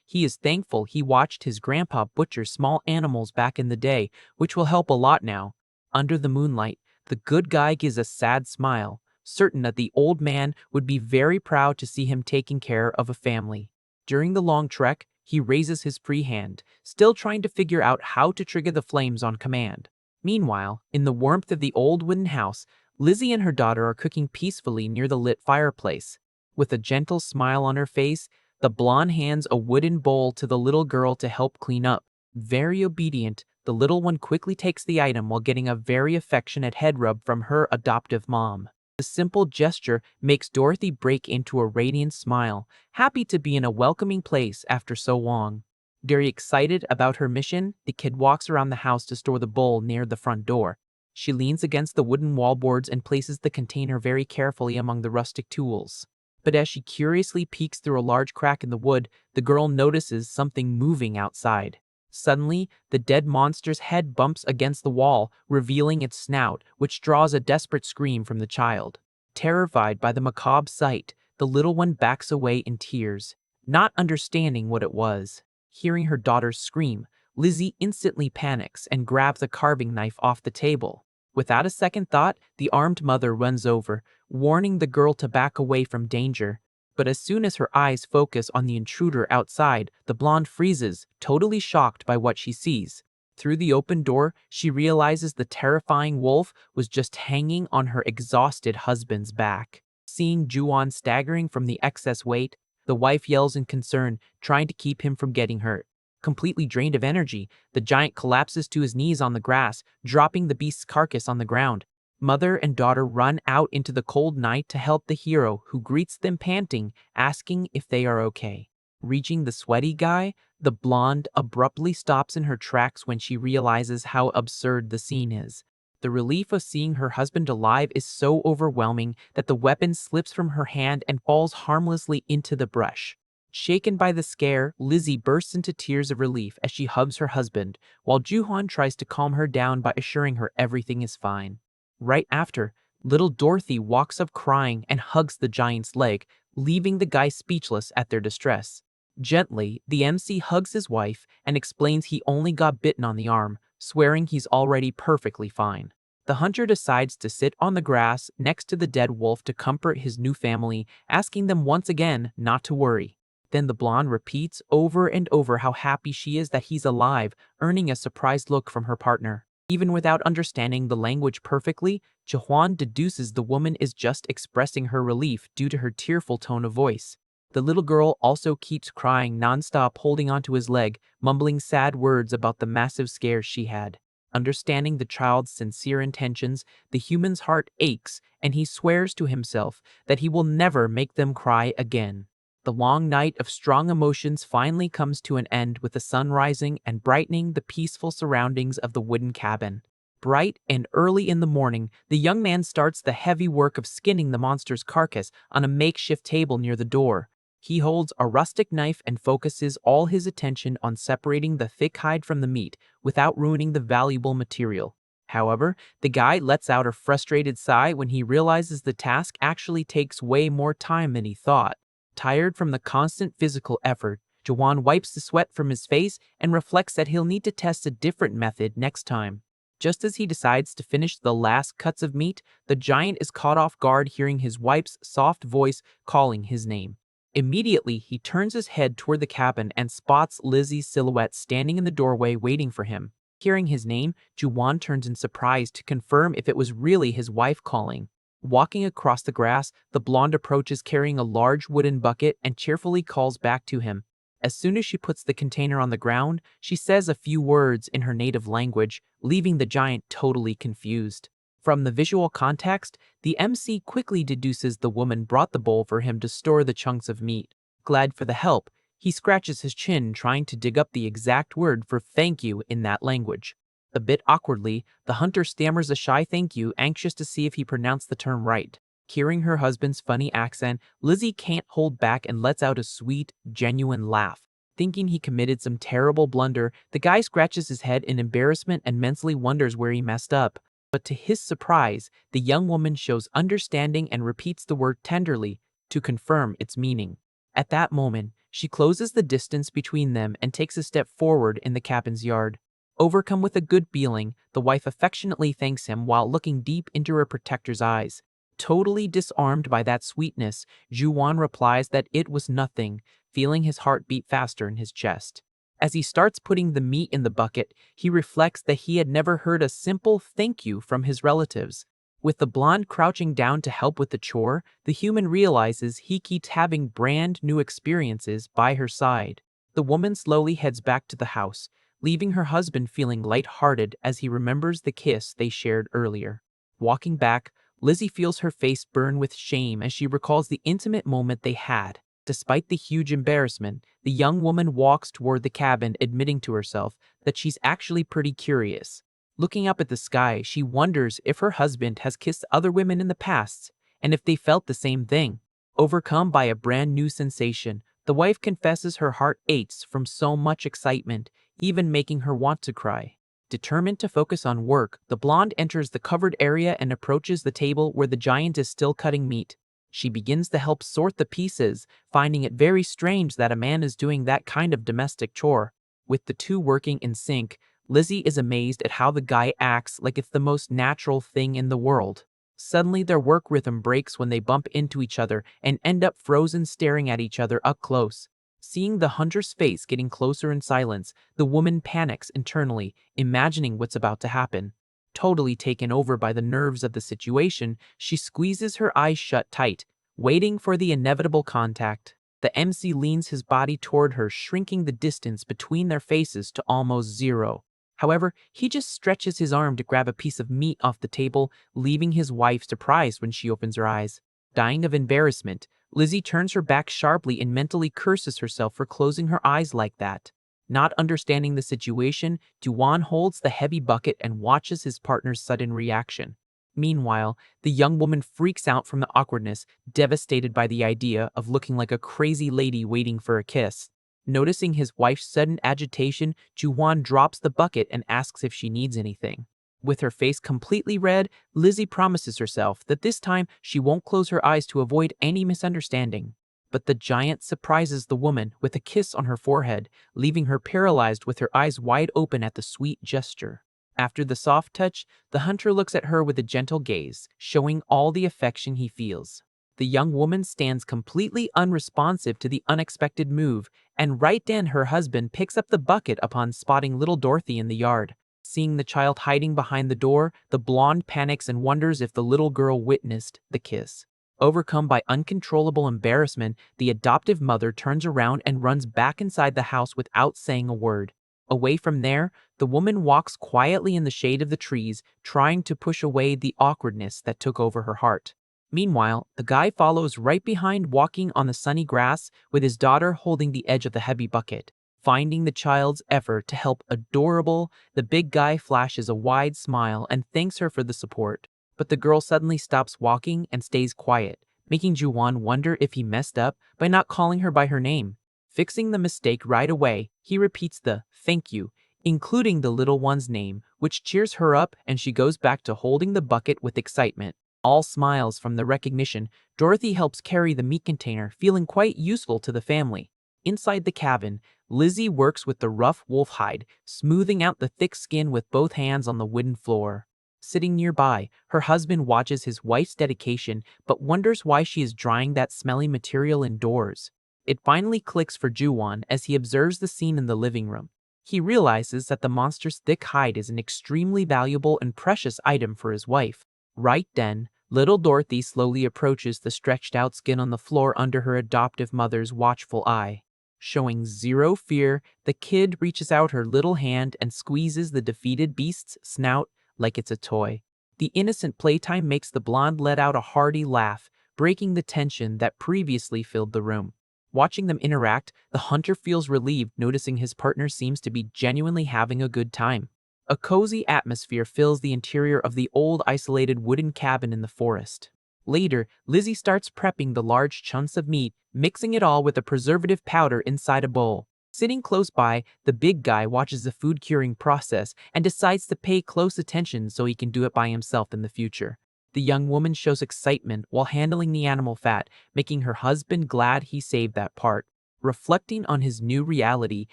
he is thankful he watched his grandpa butcher small animals back in the day, which will help a lot now. Under the moonlight, the good guy gives a sad smile, certain that the old man would be very proud to see him taking care of a family. During the long trek, he raises his free hand, still trying to figure out how to trigger the flames on command. Meanwhile, in the warmth of the old wooden house, Lizzie and her daughter are cooking peacefully near the lit fireplace. With a gentle smile on her face, the blonde hands a wooden bowl to the little girl to help clean up. Very obedient, the little one quickly takes the item while getting a very affectionate head rub from her adoptive mom. The simple gesture makes Dorothy break into a radiant smile, happy to be in a welcoming place after so long. Very excited about her mission, the kid walks around the house to store the bowl near the front door. She leans against the wooden wallboards and places the container very carefully among the rustic tools. But as she curiously peeks through a large crack in the wood, the girl notices something moving outside. Suddenly, the dead monster's head bumps against the wall, revealing its snout, which draws a desperate scream from the child. Terrified by the macabre sight, the little one backs away in tears, not understanding what it was. Hearing her daughter's scream, Lizzie instantly panics and grabs a carving knife off the table. Without a second thought, the armed mother runs over, warning the girl to back away from danger. But as soon as her eyes focus on the intruder outside, the blonde freezes, totally shocked by what she sees. Through the open door, she realizes the terrifying wolf was just hanging on her exhausted husband's back. Seeing Juwon staggering from the excess weight, the wife yells in concern, trying to keep him from getting hurt. Completely drained of energy, the giant collapses to his knees on the grass, dropping the beast's carcass on the ground. Mother and daughter run out into the cold night to help the hero, who greets them panting, asking if they are okay. Reaching the sweaty guy, the blonde abruptly stops in her tracks when she realizes how absurd the scene is. The relief of seeing her husband alive is so overwhelming that the weapon slips from her hand and falls harmlessly into the brush. Shaken by the scare, Lizzie bursts into tears of relief as she hugs her husband, while Juhon tries to calm her down by assuring her everything is fine. Right after, little Dorothy walks up crying and hugs the giant's leg, leaving the guy speechless at their distress. Gently, the MC hugs his wife and explains he only got bitten on the arm, swearing he's already perfectly fine. The hunter decides to sit on the grass next to the dead wolf to comfort his new family, asking them once again not to worry. Then the blonde repeats over and over how happy she is that he's alive, earning a surprised look from her partner. Even without understanding the language perfectly, Jahuan deduces the woman is just expressing her relief due to her tearful tone of voice. The little girl also keeps crying nonstop, holding onto his leg, mumbling sad words about the massive scares she had. Understanding the child's sincere intentions, the human's heart aches, and he swears to himself that he will never make them cry again. The long night of strong emotions finally comes to an end with the sun rising and brightening the peaceful surroundings of the wooden cabin. Bright and early in the morning, the young man starts the heavy work of skinning the monster's carcass on a makeshift table near the door. He holds a rustic knife and focuses all his attention on separating the thick hide from the meat without ruining the valuable material. However, the guy lets out a frustrated sigh when he realizes the task actually takes way more time than he thought. Tired from the constant physical effort, Jawan wipes the sweat from his face and reflects that he'll need to test a different method next time. Just as he decides to finish the last cuts of meat, the giant is caught off guard hearing his wife's soft voice calling his name. Immediately, he turns his head toward the cabin and spots Lizzie's silhouette standing in the doorway waiting for him. Hearing his name, Juwan turns in surprise to confirm if it was really his wife calling. Walking across the grass, the blonde approaches carrying a large wooden bucket and cheerfully calls back to him. As soon as she puts the container on the ground, she says a few words in her native language, leaving the giant totally confused. From the visual context, the MC quickly deduces the woman brought the bowl for him to store the chunks of meat. Glad for the help, he scratches his chin trying to dig up the exact word for thank you in that language. A bit awkwardly, the hunter stammers a shy thank you, anxious to see if he pronounced the term right. Hearing her husband's funny accent, Lizzie can't hold back and lets out a sweet, genuine laugh. Thinking he committed some terrible blunder, the guy scratches his head in embarrassment and mentally wonders where he messed up. But to his surprise, the young woman shows understanding and repeats the word tenderly to confirm its meaning. At that moment, she closes the distance between them and takes a step forward in the cabin's yard. Overcome with a good feeling, the wife affectionately thanks him while looking deep into her protector's eyes. Totally disarmed by that sweetness, Juwan replies that it was nothing, feeling his heart beat faster in his chest. As he starts putting the meat in the bucket, he reflects that he had never heard a simple thank you from his relatives. With the blonde crouching down to help with the chore, the human realizes he keeps having brand new experiences by her side. The woman slowly heads back to the house, leaving her husband feeling lighthearted as he remembers the kiss they shared earlier. Walking back, Lizzie feels her face burn with shame as she recalls the intimate moment they had. Despite the huge embarrassment, the young woman walks toward the cabin, admitting to herself that she's actually pretty curious. Looking up at the sky, she wonders if her husband has kissed other women in the past, and if they felt the same thing. Overcome by a brand new sensation, the wife confesses her heart aches from so much excitement, even making her want to cry. Determined to focus on work, the blonde enters the covered area and approaches the table where the giant is still cutting meat. She begins to help sort the pieces, finding it very strange that a man is doing that kind of domestic chore. With the two working in sync, Lizzie is amazed at how the guy acts like it's the most natural thing in the world. Suddenly their work rhythm breaks when they bump into each other and end up frozen staring at each other up close. Seeing the hunter's face getting closer in silence, the woman panics internally, imagining what's about to happen. Totally taken over by the nerves of the situation, she squeezes her eyes shut tight, waiting for the inevitable contact. The MC leans his body toward her, shrinking the distance between their faces to almost zero. However, he just stretches his arm to grab a piece of meat off the table, leaving his wife surprised when she opens her eyes. Dying of embarrassment, Lizzie turns her back sharply and mentally curses herself for closing her eyes like that. Not understanding the situation, Duan holds the heavy bucket and watches his partner's sudden reaction. Meanwhile, the young woman freaks out from the awkwardness, devastated by the idea of looking like a crazy lady waiting for a kiss. Noticing his wife's sudden agitation, Juwan drops the bucket and asks if she needs anything. With her face completely red, Lizzie promises herself that this time she won't close her eyes to avoid any misunderstanding. But the giant surprises the woman with a kiss on her forehead, leaving her paralyzed with her eyes wide open at the sweet gesture. After the soft touch, the hunter looks at her with a gentle gaze, showing all the affection he feels. The young woman stands completely unresponsive to the unexpected move, and right then her husband picks up the bucket upon spotting little Dorothy in the yard. Seeing the child hiding behind the door, the blonde panics and wonders if the little girl witnessed the kiss. Overcome by uncontrollable embarrassment, the adoptive mother turns around and runs back inside the house without saying a word. Away from there, the woman walks quietly in the shade of the trees, trying to push away the awkwardness that took over her heart. Meanwhile, the guy follows right behind, walking on the sunny grass with his daughter holding the edge of the heavy bucket. Finding the child's effort to help adorable, the big guy flashes a wide smile and thanks her for the support. But the girl suddenly stops walking and stays quiet, making Juwan wonder if he messed up by not calling her by her name. Fixing the mistake right away, he repeats the thank you, including the little one's name, which cheers her up and she goes back to holding the bucket with excitement. All smiles from the recognition, Dorothy helps carry the meat container, feeling quite useful to the family. Inside the cabin, Lizzie works with the rough wolf hide, smoothing out the thick skin with both hands on the wooden floor. Sitting nearby, her husband watches his wife's dedication but wonders why she is drying that smelly material indoors. It finally clicks for Juwan as he observes the scene in the living room. He realizes that the monster's thick hide is an extremely valuable and precious item for his wife. Right then, little Dorothy slowly approaches the stretched out skin on the floor under her adoptive mother's watchful eye. Showing zero fear, the kid reaches out her little hand and squeezes the defeated beast's snout like it's a toy. The innocent playtime makes the blonde let out a hearty laugh, breaking the tension that previously filled the room. Watching them interact, the hunter feels relieved, noticing his partner seems to be genuinely having a good time. A cozy atmosphere fills the interior of the old isolated wooden cabin in the forest. Later, Lizzie starts prepping the large chunks of meat, mixing it all with a preservative powder inside a bowl. Sitting close by, the big guy watches the food curing process and decides to pay close attention so he can do it by himself in the future. The young woman shows excitement while handling the animal fat, making her husband glad he saved that part. Reflecting on his new reality,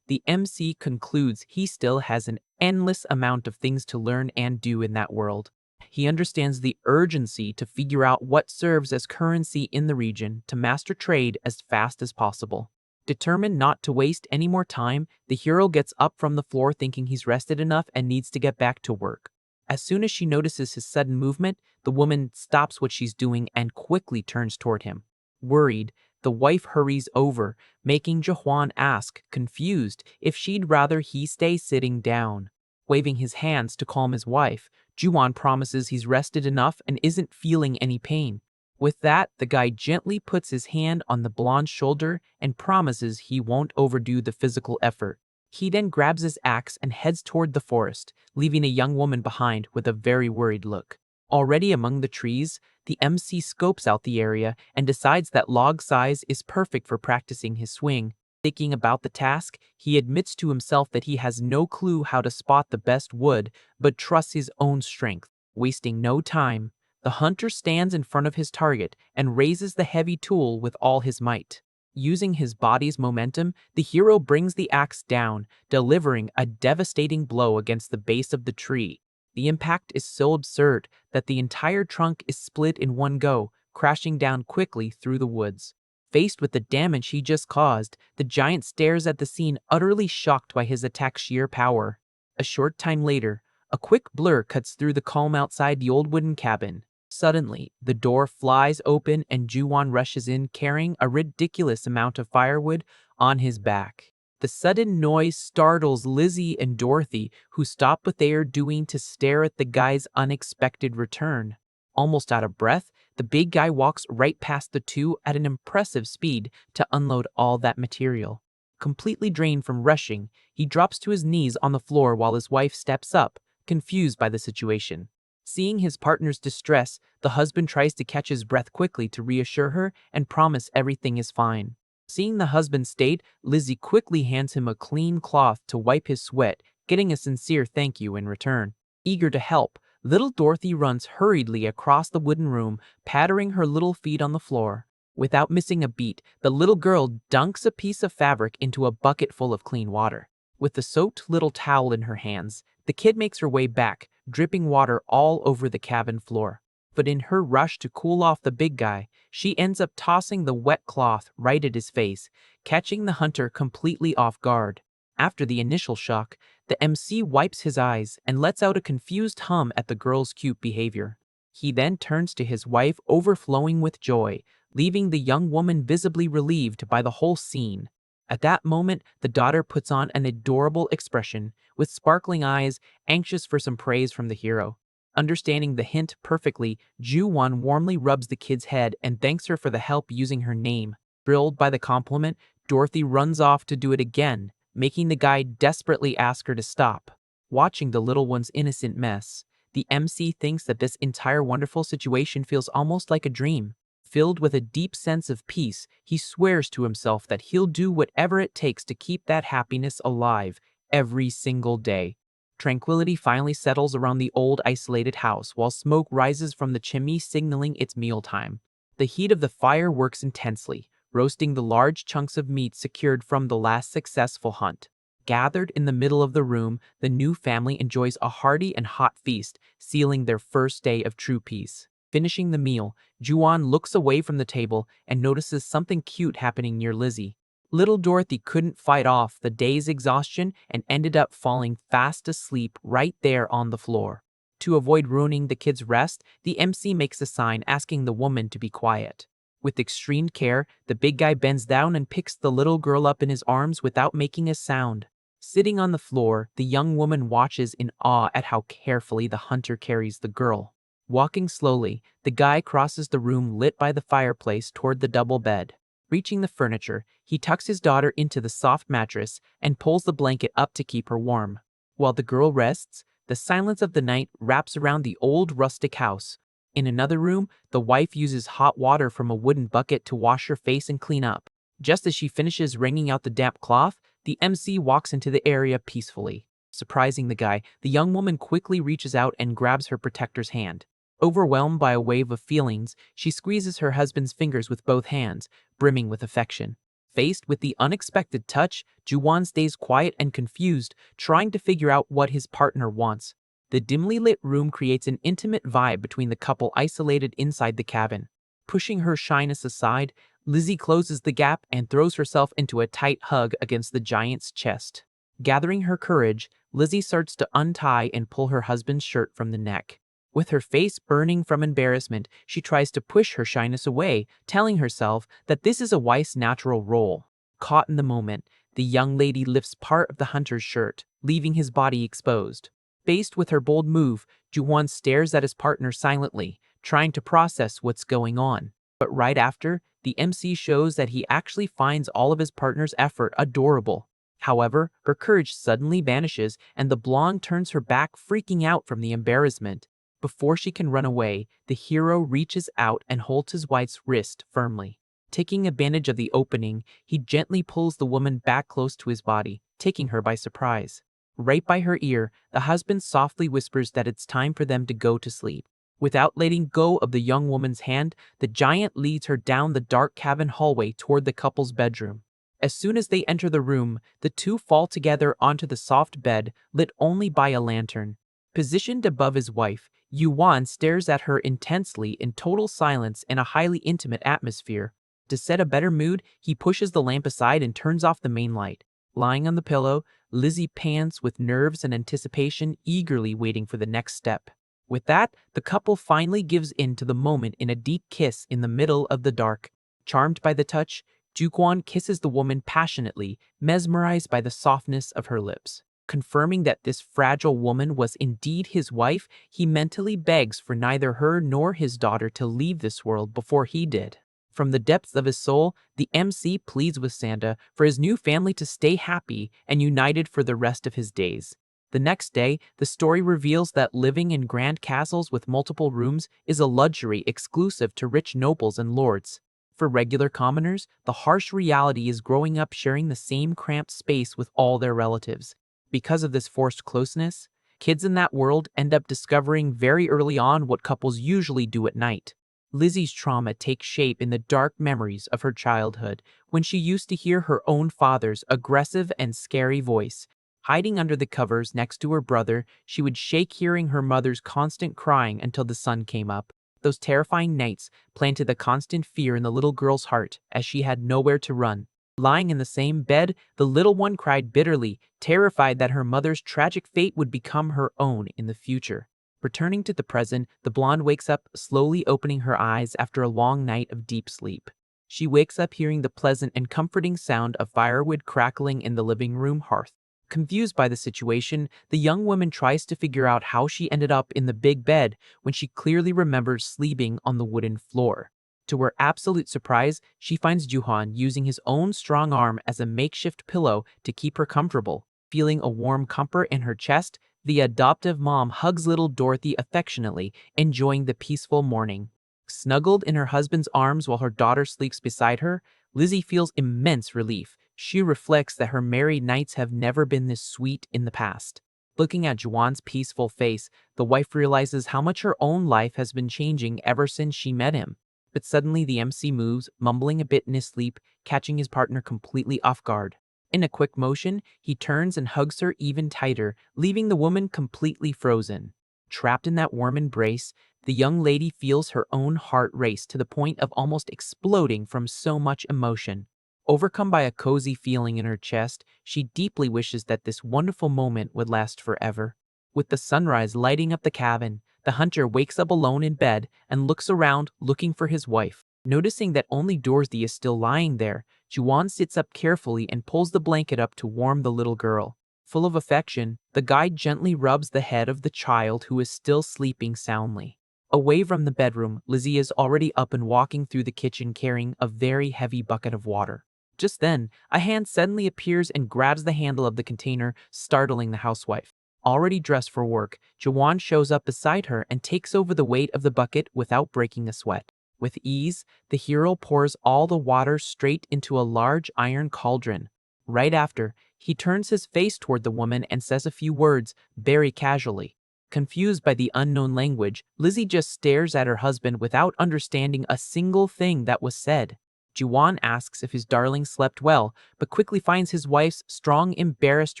the MC concludes he still has an endless amount of things to learn and do in that world. He understands the urgency to figure out what serves as currency in the region to master trade as fast as possible. Determined not to waste any more time, the hero gets up from the floor thinking he's rested enough and needs to get back to work. As soon as she notices his sudden movement, the woman stops what she's doing and quickly turns toward him. Worried, the wife hurries over, making Jahuan ask, confused, if she'd rather he stay sitting down. Waving his hands to calm his wife, Juan promises he's rested enough and isn't feeling any pain. With that, the guy gently puts his hand on the blonde's shoulder and promises he won't overdo the physical effort. He then grabs his axe and heads toward the forest, leaving a young woman behind with a very worried look. Already among the trees, the MC scopes out the area and decides that log size is perfect for practicing his swing. Thinking about the task, he admits to himself that he has no clue how to spot the best wood, but trusts his own strength. Wasting no time, the hunter stands in front of his target and raises the heavy tool with all his might. Using his body's momentum, the hero brings the axe down, delivering a devastating blow against the base of the tree. The impact is so absurd that the entire trunk is split in one go, crashing down quickly through the woods. Faced with the damage he just caused, the giant stares at the scene, utterly shocked by his attack's sheer power. A short time later, a quick blur cuts through the calm outside the old wooden cabin. Suddenly, the door flies open and Juwan rushes in carrying a ridiculous amount of firewood on his back. The sudden noise startles Lizzie and Dorothy, who stop what they are doing to stare at the guy's unexpected return. Almost out of breath, the big guy walks right past the two at an impressive speed to unload all that material. Completely drained from rushing, he drops to his knees on the floor while his wife steps up, confused by the situation. Seeing his partner's distress, the husband tries to catch his breath quickly to reassure her and promise everything is fine. Seeing the husband's state, Lizzie quickly hands him a clean cloth to wipe his sweat, getting a sincere thank you in return. Eager to help, little Dorothy runs hurriedly across the wooden room, pattering her little feet on the floor. Without missing a beat, the little girl dunks a piece of fabric into a bucket full of clean water. With the soaked little towel in her hands, the kid makes her way back, dripping water all over the cabin floor. But in her rush to cool off the big guy, she ends up tossing the wet cloth right at his face, catching the hunter completely off guard. After the initial shock, the MC wipes his eyes and lets out a confused hum at the girl's cute behavior. He then turns to his wife, overflowing with joy, leaving the young woman visibly relieved by the whole scene. At that moment, the daughter puts on an adorable expression, with sparkling eyes, anxious for some praise from the hero. Understanding the hint perfectly, Ju-won warmly rubs the kid's head and thanks her for the help using her name. Thrilled by the compliment, Dorothy runs off to do it again, making the guy desperately ask her to stop. Watching the little one's innocent mess, the MC thinks that this entire wonderful situation feels almost like a dream. Filled with a deep sense of peace, he swears to himself that he'll do whatever it takes to keep that happiness alive every single day. Tranquility finally settles around the old isolated house while smoke rises from the chimney signaling it's mealtime. The heat of the fire works intensely, roasting the large chunks of meat secured from the last successful hunt. Gathered in the middle of the room, the new family enjoys a hearty and hot feast, sealing their first day of true peace. Finishing the meal, Juan looks away from the table and notices something cute happening near Lizzie. Little Dorothy couldn't fight off the day's exhaustion and ended up falling fast asleep right there on the floor. To avoid ruining the kid's rest, the MC makes a sign asking the woman to be quiet. With extreme care, the big guy bends down and picks the little girl up in his arms without making a sound. Sitting on the floor, the young woman watches in awe at how carefully the hunter carries the girl. Walking slowly, the guy crosses the room lit by the fireplace toward the double bed. Reaching the furniture, he tucks his daughter into the soft mattress and pulls the blanket up to keep her warm. While the girl rests, the silence of the night wraps around the old rustic house. In another room, the wife uses hot water from a wooden bucket to wash her face and clean up. Just as she finishes wringing out the damp cloth, the MC walks into the area peacefully. Surprising the guy, the young woman quickly reaches out and grabs her protector's hand. Overwhelmed by a wave of feelings, she squeezes her husband's fingers with both hands, brimming with affection. Faced with the unexpected touch, Juwon stays quiet and confused, trying to figure out what his partner wants. The dimly lit room creates an intimate vibe between the couple isolated inside the cabin. Pushing her shyness aside, Lizzie closes the gap and throws herself into a tight hug against the giant's chest. Gathering her courage, Lizzie starts to untie and pull her husband's shirt from the neck. With her face burning from embarrassment, she tries to push her shyness away, telling herself that this is a wife's natural role. Caught in the moment, the young lady lifts part of the hunter's shirt, leaving his body exposed. Faced with her bold move, Juwon stares at his partner silently, trying to process what's going on. But right after, the MC shows that he actually finds all of his partner's effort adorable. However, her courage suddenly vanishes and the blonde turns her back, freaking out from the embarrassment. Before she can run away, the hero reaches out and holds his wife's wrist firmly. Taking advantage of the opening, he gently pulls the woman back close to his body, taking her by surprise. Right by her ear, the husband softly whispers that it's time for them to go to sleep. Without letting go of the young woman's hand, the giant leads her down the dark cabin hallway toward the couple's bedroom. As soon as they enter the room, the two fall together onto the soft bed, lit only by a lantern. Positioned above his wife, Yuan stares at her intensely in total silence in a highly intimate atmosphere. To set a better mood, he pushes the lamp aside and turns off the main light. Lying on the pillow, Lizzie pants with nerves and anticipation, eagerly waiting for the next step. With that, the couple finally gives in to the moment in a deep kiss in the middle of the dark. Charmed by the touch, Jukwon kisses the woman passionately, mesmerized by the softness of her lips. Confirming that this fragile woman was indeed his wife, he mentally begs for neither her nor his daughter to leave this world before he did. From the depths of his soul, the MC pleads with Santa for his new family to stay happy and united for the rest of his days. The next day, the story reveals that living in grand castles with multiple rooms is a luxury exclusive to rich nobles and lords. For regular commoners, the harsh reality is growing up sharing the same cramped space with all their relatives. Because of this forced closeness, kids in that world end up discovering very early on what couples usually do at night. Lizzie's trauma takes shape in the dark memories of her childhood when she used to hear her own father's aggressive and scary voice. Hiding under the covers next to her brother, she would shake hearing her mother's constant crying until the sun came up. Those terrifying nights planted a constant fear in the little girl's heart as she had nowhere to run. Lying in the same bed, the little one cried bitterly, terrified that her mother's tragic fate would become her own in the future. Returning to the present, the blonde wakes up, slowly opening her eyes after a long night of deep sleep. She wakes up hearing the pleasant and comforting sound of firewood crackling in the living room hearth. Confused by the situation, the young woman tries to figure out how she ended up in the big bed when she clearly remembers sleeping on the wooden floor. To her absolute surprise, she finds Juhan using his own strong arm as a makeshift pillow to keep her comfortable. Feeling a warm comfort in her chest, the adoptive mom hugs little Dorothy affectionately, enjoying the peaceful morning. Snuggled in her husband's arms while her daughter sleeps beside her, Lizzie feels immense relief. She reflects that her married nights have never been this sweet in the past. Looking at Juwan's peaceful face, the wife realizes how much her own life has been changing ever since she met him. But suddenly the MC moves, mumbling a bit in his sleep, catching his partner completely off guard. In a quick motion, he turns and hugs her even tighter, leaving the woman completely frozen. Trapped in that warm embrace, the young lady feels her own heart race to the point of almost exploding from so much emotion. Overcome by a cozy feeling in her chest, she deeply wishes that this wonderful moment would last forever. With the sunrise lighting up the cabin, the hunter wakes up alone in bed and looks around looking for his wife. Noticing that only Dorothy is still lying there, Juwan sits up carefully and pulls the blanket up to warm the little girl. Full of affection, the guide gently rubs the head of the child who is still sleeping soundly. Away from the bedroom, Lizzie is already up and walking through the kitchen carrying a very heavy bucket of water. Just then, a hand suddenly appears and grabs the handle of the container, startling the housewife. Already dressed for work, Jawan shows up beside her and takes over the weight of the bucket without breaking a sweat. With ease, the hero pours all the water straight into a large iron cauldron. Right after, he turns his face toward the woman and says a few words, very casually. Confused by the unknown language, Lizzie just stares at her husband without understanding a single thing that was said. Juwan asks if his darling slept well, but quickly finds his wife's strong, embarrassed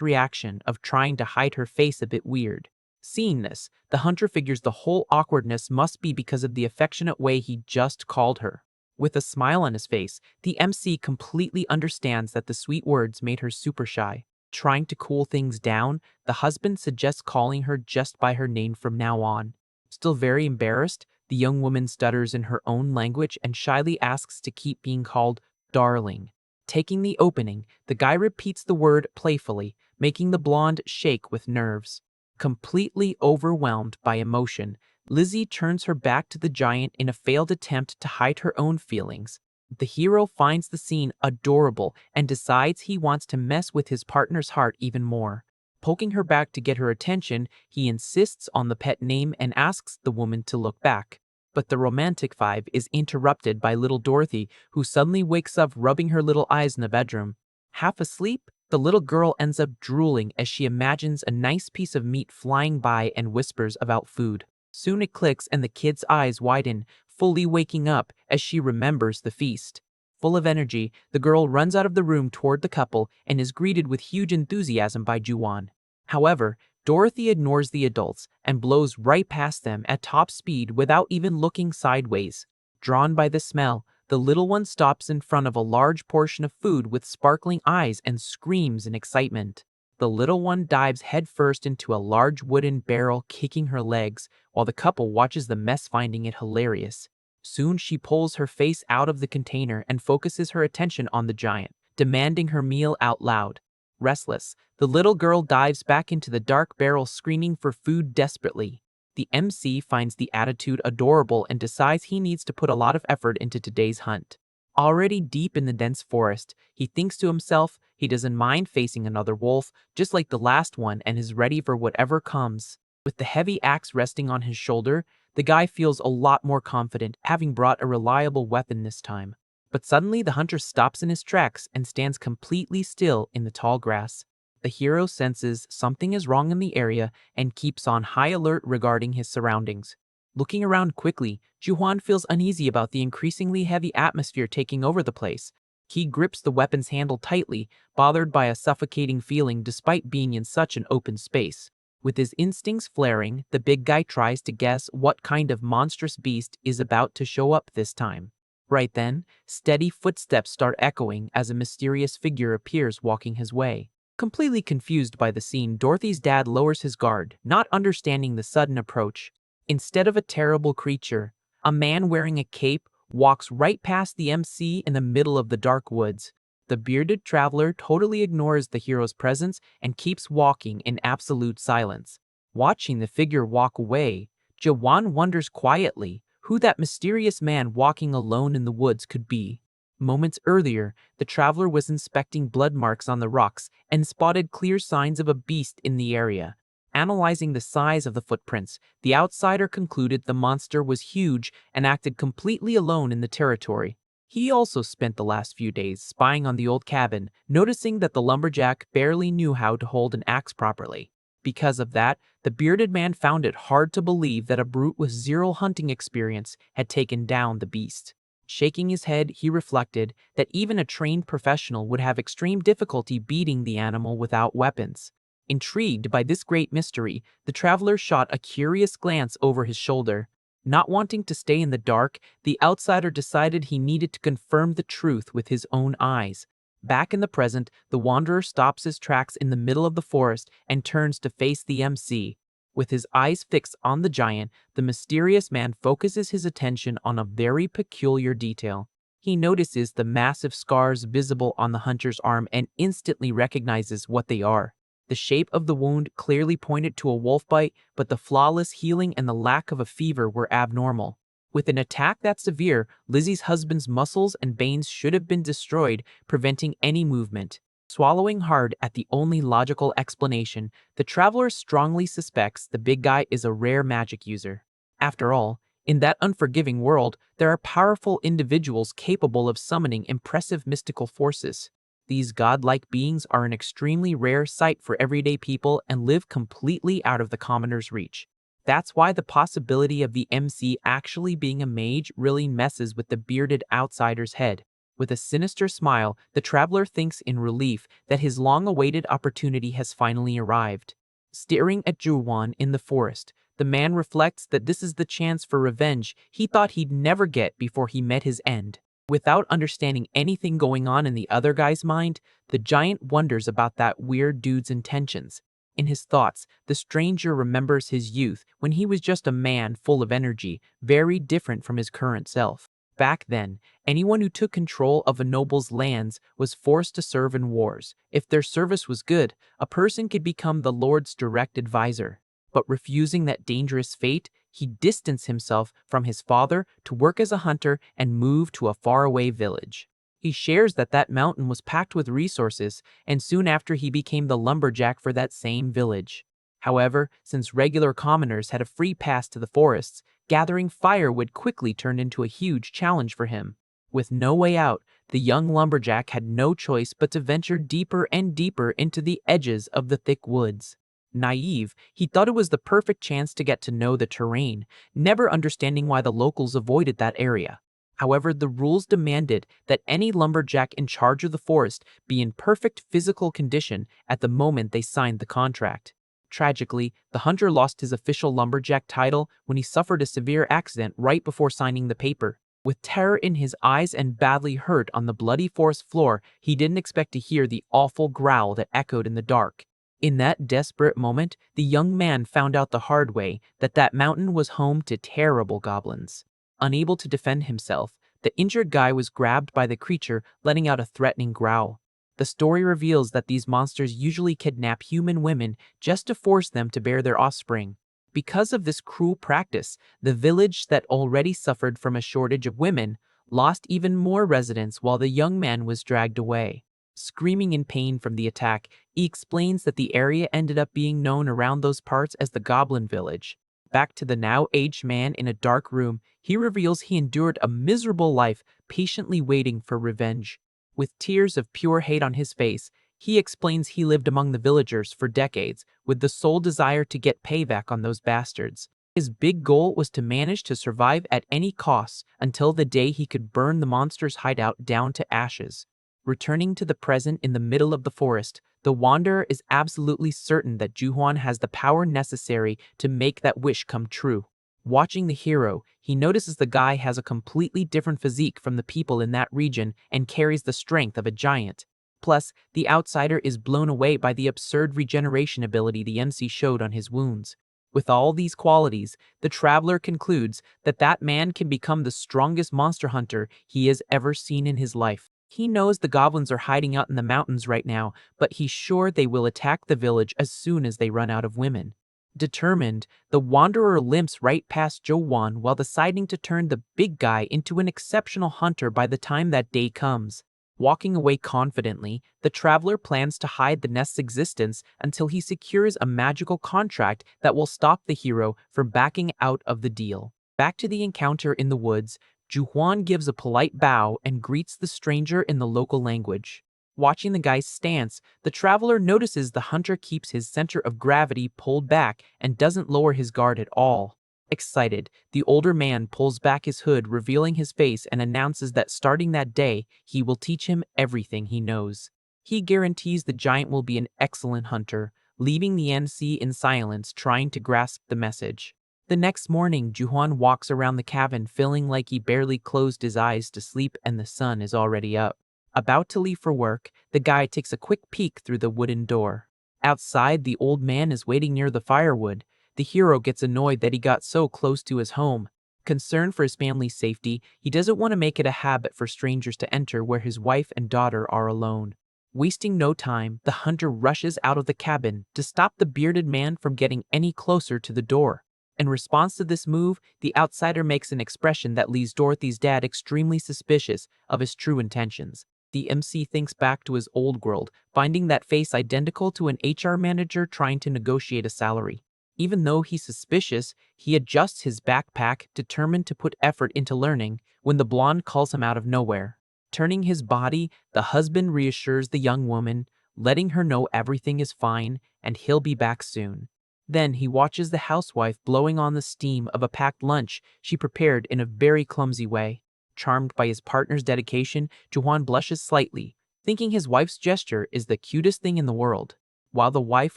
reaction of trying to hide her face a bit weird. Seeing this, the hunter figures the whole awkwardness must be because of the affectionate way he just called her. With a smile on his face, the MC completely understands that the sweet words made her super shy. Trying to cool things down, the husband suggests calling her just by her name from now on. Still very embarrassed, the young woman stutters in her own language and shyly asks to keep being called darling. Taking the opening, the guy repeats the word playfully, making the blonde shake with nerves. Completely overwhelmed by emotion, Lizzie turns her back to the giant in a failed attempt to hide her own feelings. The hero finds the scene adorable and decides he wants to mess with his partner's heart even more. Poking her back to get her attention, he insists on the pet name and asks the woman to look back. But the romantic vibe is interrupted by little Dorothy, who suddenly wakes up rubbing her little eyes in the bedroom. Half asleep, the little girl ends up drooling as she imagines a nice piece of meat flying by and whispers about food. Soon it clicks and the kid's eyes widen, fully waking up as she remembers the feast. Full of energy, the girl runs out of the room toward the couple and is greeted with huge enthusiasm by Juwan. However, Dorothy ignores the adults and blows right past them at top speed without even looking sideways. Drawn by the smell, the little one stops in front of a large portion of food with sparkling eyes and screams in excitement. The little one dives headfirst into a large wooden barrel, kicking her legs, while the couple watches the mess, finding it hilarious. Soon she pulls her face out of the container and focuses her attention on the giant, demanding her meal out loud. Restless, the little girl dives back into the dark barrel, screaming for food desperately. The MC finds the attitude adorable and decides he needs to put a lot of effort into today's hunt. Already deep in the dense forest, he thinks to himself he doesn't mind facing another wolf, just like the last one, and is ready for whatever comes. With the heavy axe resting on his shoulder, the guy feels a lot more confident, having brought a reliable weapon this time. But suddenly the hunter stops in his tracks and stands completely still in the tall grass. The hero senses something is wrong in the area and keeps on high alert regarding his surroundings. Looking around quickly, Juhan feels uneasy about the increasingly heavy atmosphere taking over the place. He grips the weapon's handle tightly, bothered by a suffocating feeling despite being in such an open space. With his instincts flaring, the big guy tries to guess what kind of monstrous beast is about to show up this time. Right then, steady footsteps start echoing as a mysterious figure appears walking his way. Completely confused by the scene, Dorothy's dad lowers his guard, not understanding the sudden approach. Instead of a terrible creature, a man wearing a cape walks right past the MC in the middle of the dark woods. The bearded traveler totally ignores the hero's presence and keeps walking in absolute silence. Watching the figure walk away, Jawan wonders quietly who that mysterious man walking alone in the woods could be. Moments earlier, the traveler was inspecting blood marks on the rocks and spotted clear signs of a beast in the area. Analyzing the size of the footprints, the outsider concluded the monster was huge and acted completely alone in the territory. He also spent the last few days spying on the old cabin, noticing that the lumberjack barely knew how to hold an axe properly. Because of that, the bearded man found it hard to believe that a brute with zero hunting experience had taken down the beast. Shaking his head, he reflected that even a trained professional would have extreme difficulty beating the animal without weapons. Intrigued by this great mystery, the traveler shot a curious glance over his shoulder. Not wanting to stay in the dark, the outsider decided he needed to confirm the truth with his own eyes. Back in the present, the wanderer stops his tracks in the middle of the forest and turns to face the MC. With his eyes fixed on the giant, the mysterious man focuses his attention on a very peculiar detail. He notices the massive scars visible on the hunter's arm and instantly recognizes what they are. The shape of the wound clearly pointed to a wolf bite, but the flawless healing and the lack of a fever were abnormal. With an attack that severe, Lizzie's husband's muscles and veins should have been destroyed, preventing any movement. Swallowing hard at the only logical explanation, the traveler strongly suspects the big guy is a rare magic user. After all, in that unforgiving world, there are powerful individuals capable of summoning impressive mystical forces. These godlike beings are an extremely rare sight for everyday people and live completely out of the commoner's reach. That's why the possibility of the MC actually being a mage really messes with the bearded outsider's head. With a sinister smile, the traveler thinks in relief that his long-awaited opportunity has finally arrived. Staring at Juwan in the forest, the man reflects that this is the chance for revenge he thought he'd never get before he met his end. Without understanding anything going on in the other guy's mind, the giant wonders about that weird dude's intentions. In his thoughts, the stranger remembers his youth when he was just a man full of energy, very different from his current self. Back then, anyone who took control of a noble's lands was forced to serve in wars. If their service was good, a person could become the lord's direct advisor. But refusing that dangerous fate, he distanced himself from his father to work as a hunter and move to a faraway village. He shares that mountain was packed with resources, and soon after he became the lumberjack for that same village. However, since regular commoners had a free pass to the forests, gathering firewood quickly turned into a huge challenge for him. With no way out, the young lumberjack had no choice but to venture deeper and deeper into the edges of the thick woods. Naive, he thought it was the perfect chance to get to know the terrain, never understanding why the locals avoided that area. However, the rules demanded that any lumberjack in charge of the forest be in perfect physical condition at the moment they signed the contract. Tragically, the hunter lost his official lumberjack title when he suffered a severe accident right before signing the paper. With terror in his eyes and badly hurt on the bloody forest floor, he didn't expect to hear the awful growl that echoed in the dark. In that desperate moment, the young man found out the hard way that mountain was home to terrible goblins. Unable to defend himself, the injured guy was grabbed by the creature, letting out a threatening growl. The story reveals that these monsters usually kidnap human women just to force them to bear their offspring. Because of this cruel practice, the village that already suffered from a shortage of women lost even more residents while the young man was dragged away. Screaming in pain from the attack, he explains that the area ended up being known around those parts as the Goblin Village. Back to the now-aged man in a dark room, he reveals he endured a miserable life, patiently waiting for revenge. With tears of pure hate on his face, he explains he lived among the villagers for decades, with the sole desire to get payback on those bastards. His big goal was to manage to survive at any cost until the day he could burn the monster's hideout down to ashes. Returning to the present in the middle of the forest, the wanderer is absolutely certain that Juhuan has the power necessary to make that wish come true. Watching the hero, he notices the guy has a completely different physique from the people in that region and carries the strength of a giant. Plus, the outsider is blown away by the absurd regeneration ability the MC showed on his wounds. With all these qualities, the traveler concludes that man can become the strongest monster hunter he has ever seen in his life. He knows the goblins are hiding out in the mountains right now, but he's sure they will attack the village as soon as they run out of women. Determined, the wanderer limps right past Jowan while deciding to turn the big guy into an exceptional hunter by the time that day comes. Walking away confidently, the traveler plans to hide the nest's existence until he secures a magical contract that will stop the hero from backing out of the deal. Back to the encounter in the woods, Juhuan gives a polite bow and greets the stranger in the local language. Watching the guy's stance, the traveler notices the hunter keeps his center of gravity pulled back and doesn't lower his guard at all. Excited, the older man pulls back his hood, revealing his face, and announces that starting that day, he will teach him everything he knows. He guarantees the giant will be an excellent hunter, leaving the NC in silence, trying to grasp the message. The next morning, Juhuan walks around the cabin feeling like he barely closed his eyes to sleep and the sun is already up. About to leave for work, the guy takes a quick peek through the wooden door. Outside, the old man is waiting near the firewood. The hero gets annoyed that he got so close to his home. Concerned for his family's safety, he doesn't want to make it a habit for strangers to enter where his wife and daughter are alone. Wasting no time, the hunter rushes out of the cabin to stop the bearded man from getting any closer to the door. In response to this move, the outsider makes an expression that leaves Dorothy's dad extremely suspicious of his true intentions. The MC thinks back to his old world, finding that face identical to an HR manager trying to negotiate a salary. Even though he's suspicious, he adjusts his backpack, determined to put effort into learning, when the blonde calls him out of nowhere. Turning his body, the husband reassures the young woman, letting her know everything is fine and he'll be back soon. Then he watches the housewife blowing on the steam of a packed lunch she prepared in a very clumsy way. Charmed by his partner's dedication, Juan blushes slightly, thinking his wife's gesture is the cutest thing in the world. While the wife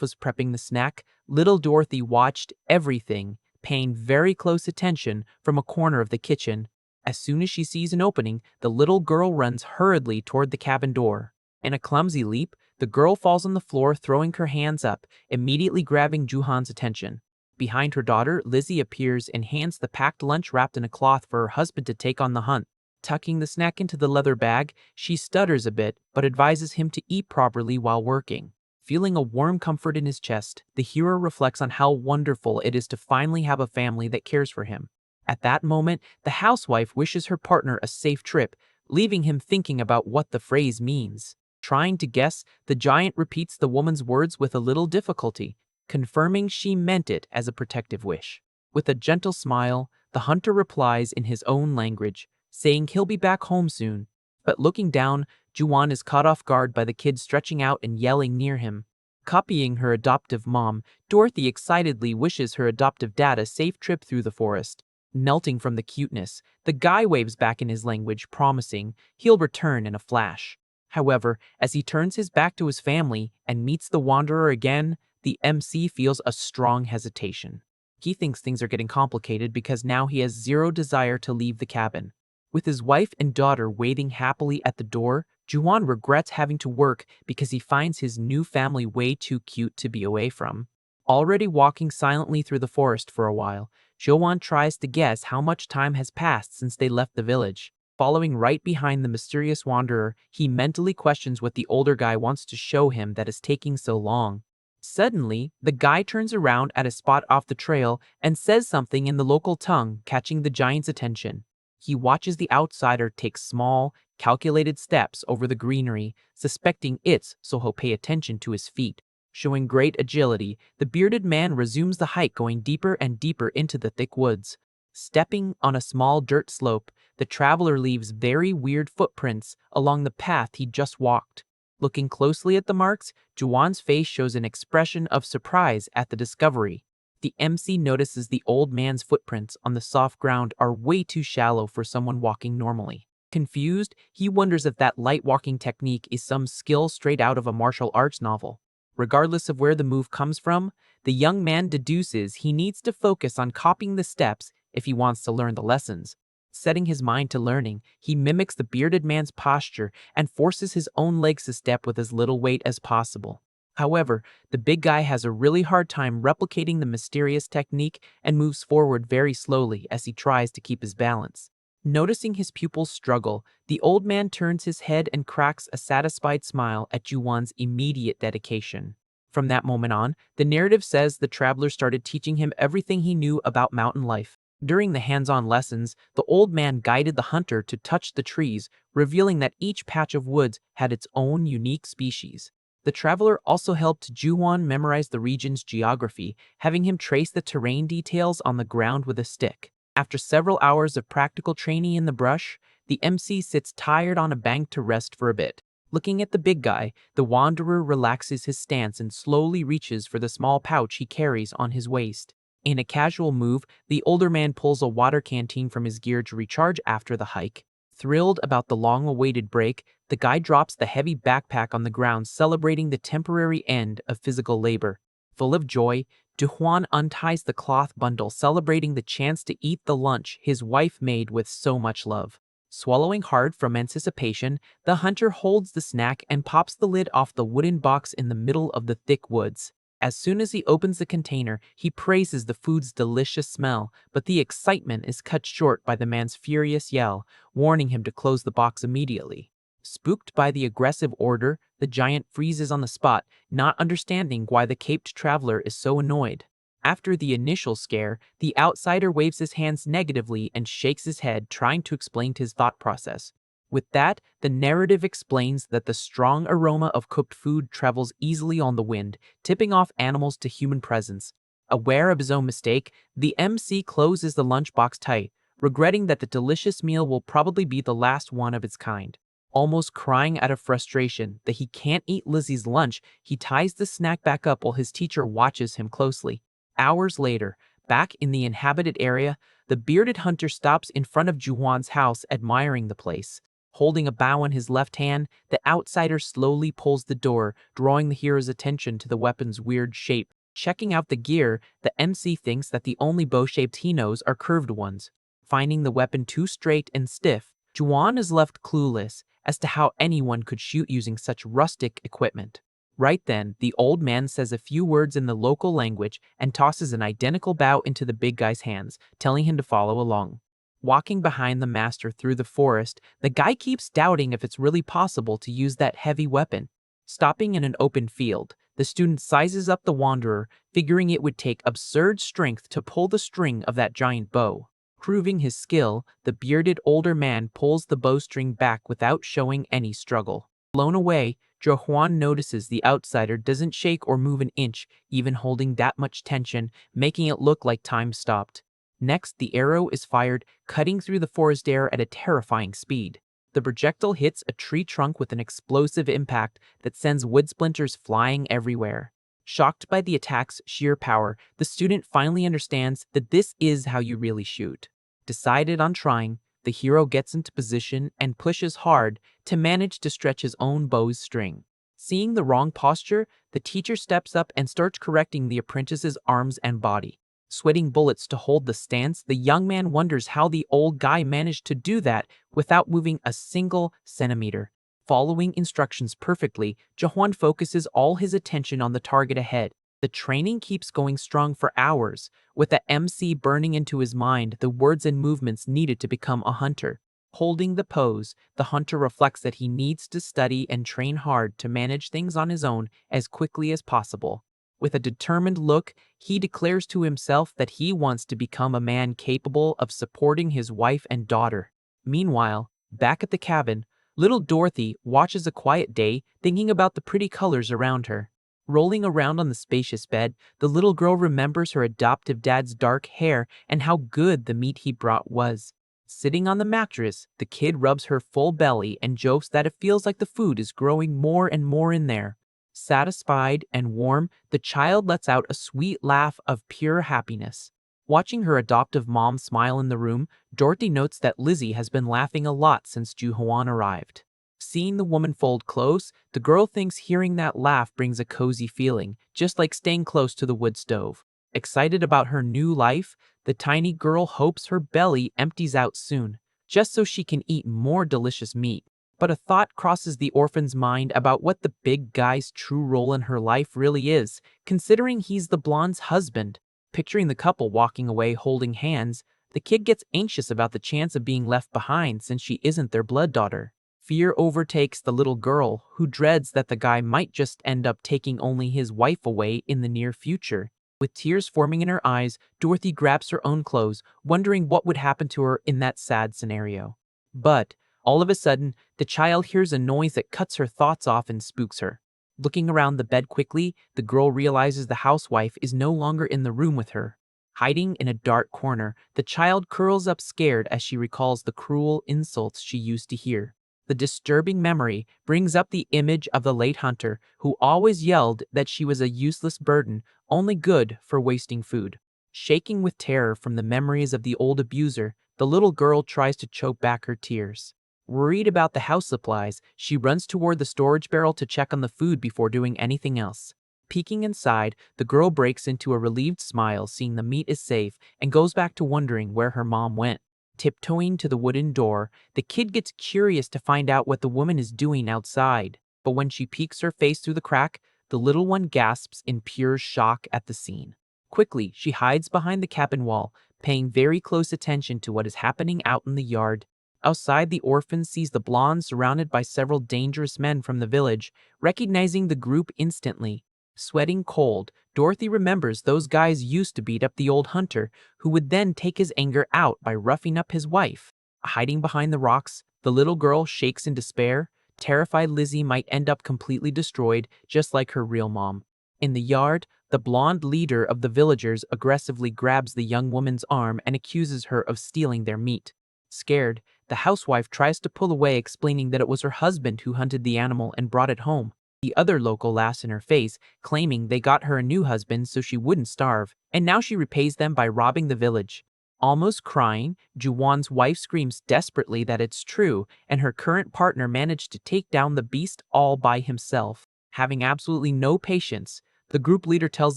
was prepping the snack, little Dorothy watched everything, paying very close attention from a corner of the kitchen. As soon as she sees an opening, the little girl runs hurriedly toward the cabin door. In a clumsy leap, the girl falls on the floor, throwing her hands up, immediately grabbing Juhan's attention. Behind her daughter, Lizzie appears and hands the packed lunch wrapped in a cloth for her husband to take on the hunt. Tucking the snack into the leather bag, she stutters a bit but advises him to eat properly while working. Feeling a warm comfort in his chest, the hero reflects on how wonderful it is to finally have a family that cares for him. At that moment, the housewife wishes her partner a safe trip, leaving him thinking about what the phrase means. Trying to guess, the giant repeats the woman's words with a little difficulty, confirming she meant it as a protective wish. With a gentle smile, the hunter replies in his own language, saying he'll be back home soon. But looking down, Juwan is caught off guard by the kid stretching out and yelling near him. Copying her adoptive mom, Dorothy excitedly wishes her adoptive dad a safe trip through the forest. Melting from the cuteness, the guy waves back in his language, promising he'll return in a flash. However, as he turns his back to his family and meets the wanderer again, the MC feels a strong hesitation. He thinks things are getting complicated because now he has zero desire to leave the cabin. With his wife and daughter waiting happily at the door, Juwan regrets having to work because he finds his new family way too cute to be away from. Already walking silently through the forest for a while, Juwan tries to guess how much time has passed since they left the village. Following right behind the mysterious wanderer, he mentally questions what the older guy wants to show him that is taking so long. Suddenly, the guy turns around at a spot off the trail and says something in the local tongue, catching the giant's attention. He watches the outsider take small, calculated steps over the greenery, suspecting it's so he'll pay attention to his feet. Showing great agility, the bearded man resumes the hike, going deeper and deeper into the thick woods. Stepping on a small dirt slope, the traveler leaves very weird footprints along the path he just walked. Looking closely at the marks, Juwan's face shows an expression of surprise at the discovery. The MC notices the old man's footprints on the soft ground are way too shallow for someone walking normally. Confused, he wonders if that light walking technique is some skill straight out of a martial arts novel. Regardless of where the move comes from, the young man deduces he needs to focus on copying the steps if he wants to learn the lessons. Setting his mind to learning, he mimics the bearded man's posture and forces his own legs to step with as little weight as possible. However, the big guy has a really hard time replicating the mysterious technique and moves forward very slowly as he tries to keep his balance. Noticing his pupils struggle, the old man turns his head and cracks a satisfied smile at Juwan's immediate dedication. From that moment on, the narrative says the traveler started teaching him everything he knew about mountain life. During the hands-on lessons, the old man guided the hunter to touch the trees, revealing that each patch of woods had its own unique species. The traveler also helped Juwan memorize the region's geography, having him trace the terrain details on the ground with a stick. After several hours of practical training in the brush, the MC sits tired on a bank to rest for a bit. Looking at the big guy, the wanderer relaxes his stance and slowly reaches for the small pouch he carries on his waist. In a casual move, the older man pulls a water canteen from his gear to recharge after the hike. Thrilled about the long-awaited break, the guy drops the heavy backpack on the ground, celebrating the temporary end of physical labor. Full of joy, Juan unties the cloth bundle, celebrating the chance to eat the lunch his wife made with so much love. Swallowing hard from anticipation, the hunter holds the snack and pops the lid off the wooden box in the middle of the thick woods. As soon as he opens the container, he praises the food's delicious smell, but the excitement is cut short by the man's furious yell, warning him to close the box immediately. Spooked by the aggressive order, the giant freezes on the spot, not understanding why the caped traveler is so annoyed. After the initial scare, the outsider waves his hands negatively and shakes his head, trying to explain his thought process. With that, the narrative explains that the strong aroma of cooked food travels easily on the wind, tipping off animals to human presence. Aware of his own mistake, the MC closes the lunchbox tight, regretting that the delicious meal will probably be the last one of its kind. Almost crying out of frustration that he can't eat Lizzie's lunch, he ties the snack back up while his teacher watches him closely. Hours later, back in the inhabited area, the bearded hunter stops in front of Juwan's house, admiring the place. Holding a bow in his left hand, the outsider slowly pulls the door, drawing the hero's attention to the weapon's weird shape. Checking out the gear, the MC thinks that the only bow shapes he knows are curved ones. Finding the weapon too straight and stiff, Juwan is left clueless as to how anyone could shoot using such rustic equipment. Right then, the old man says a few words in the local language and tosses an identical bow into the big guy's hands, telling him to follow along. Walking behind the master through the forest, the guy keeps doubting if it's really possible to use that heavy weapon. Stopping in an open field, the student sizes up the wanderer, figuring it would take absurd strength to pull the string of that giant bow. Proving his skill, the bearded older man pulls the bowstring back without showing any struggle. Blown away, Johuan notices the outsider doesn't shake or move an inch, even holding that much tension, making it look like time stopped. Next, the arrow is fired, cutting through the forest air at a terrifying speed. The projectile hits a tree trunk with an explosive impact that sends wood splinters flying everywhere. Shocked by the attack's sheer power, the student finally understands that this is how you really shoot. Decided on trying, the hero gets into position and pushes hard to manage to stretch his own bow's string. Seeing the wrong posture, the teacher steps up and starts correcting the apprentice's arms and body. Sweating bullets to hold the stance, the young man wonders how the old guy managed to do that without moving a single centimeter. Following instructions perfectly, Jahuan focuses all his attention on the target ahead. The training keeps going strong for hours, with the MC burning into his mind the words and movements needed to become a hunter. Holding the pose, the hunter reflects that he needs to study and train hard to manage things on his own as quickly as possible. With a determined look, he declares to himself that he wants to become a man capable of supporting his wife and daughter. Meanwhile, back at the cabin, little Dorothy watches a quiet day, thinking about the pretty colors around her. Rolling around on the spacious bed, the little girl remembers her adoptive dad's dark hair and how good the meat he brought was. Sitting on the mattress, the kid rubs her full belly and jokes that it feels like the food is growing more and more in there. Satisfied and warm, the child lets out a sweet laugh of pure happiness. Watching her adoptive mom smile in the room, Dorothy notes that Lizzie has been laughing a lot since Juhuan arrived. Seeing the woman fold close, the girl thinks hearing that laugh brings a cozy feeling, just like staying close to the wood stove. Excited about her new life, the tiny girl hopes her belly empties out soon, just so she can eat more delicious meat. But a thought crosses the orphan's mind about what the big guy's true role in her life really is, considering he's the blonde's husband. Picturing the couple walking away holding hands, the kid gets anxious about the chance of being left behind since she isn't their blood daughter. Fear overtakes the little girl, who dreads that the guy might just end up taking only his wife away in the near future. With tears forming in her eyes, Dorothy grabs her own clothes, wondering what would happen to her in that sad scenario. But all of a sudden, the child hears a noise that cuts her thoughts off and spooks her. Looking around the bed quickly, the girl realizes the housewife is no longer in the room with her. Hiding in a dark corner, the child curls up scared as she recalls the cruel insults she used to hear. The disturbing memory brings up the image of the late hunter who always yelled that she was a useless burden, only good for wasting food. Shaking with terror from the memories of the old abuser, the little girl tries to choke back her tears. Worried about the house supplies, she runs toward the storage barrel to check on the food before doing anything else. Peeking inside, the girl breaks into a relieved smile seeing the meat is safe and goes back to wondering where her mom went. Tiptoeing to the wooden door, the kid gets curious to find out what the woman is doing outside. But when she peeks her face through the crack, the little one gasps in pure shock at the scene. Quickly, she hides behind the cabin wall, paying very close attention to what is happening out in the yard. Outside, the orphan sees the blonde surrounded by several dangerous men from the village, recognizing the group instantly. Sweating cold, Dorothy remembers those guys used to beat up the old hunter, who would then take his anger out by roughing up his wife. Hiding behind the rocks, The little girl shakes in despair, terrified Lizzie might end up completely destroyed, just like her real mom. In the yard, the blonde leader of the villagers aggressively grabs the young woman's arm and accuses her of stealing their meat. Scared, the housewife tries to pull away, explaining that it was her husband who hunted the animal and brought it home. The other local laughs in her face, claiming they got her a new husband so she wouldn't starve, and now she repays them by robbing the village. Almost crying, Juwon's wife screams desperately that it's true, and her current partner managed to take down the beast all by himself. Having absolutely no patience, the group leader tells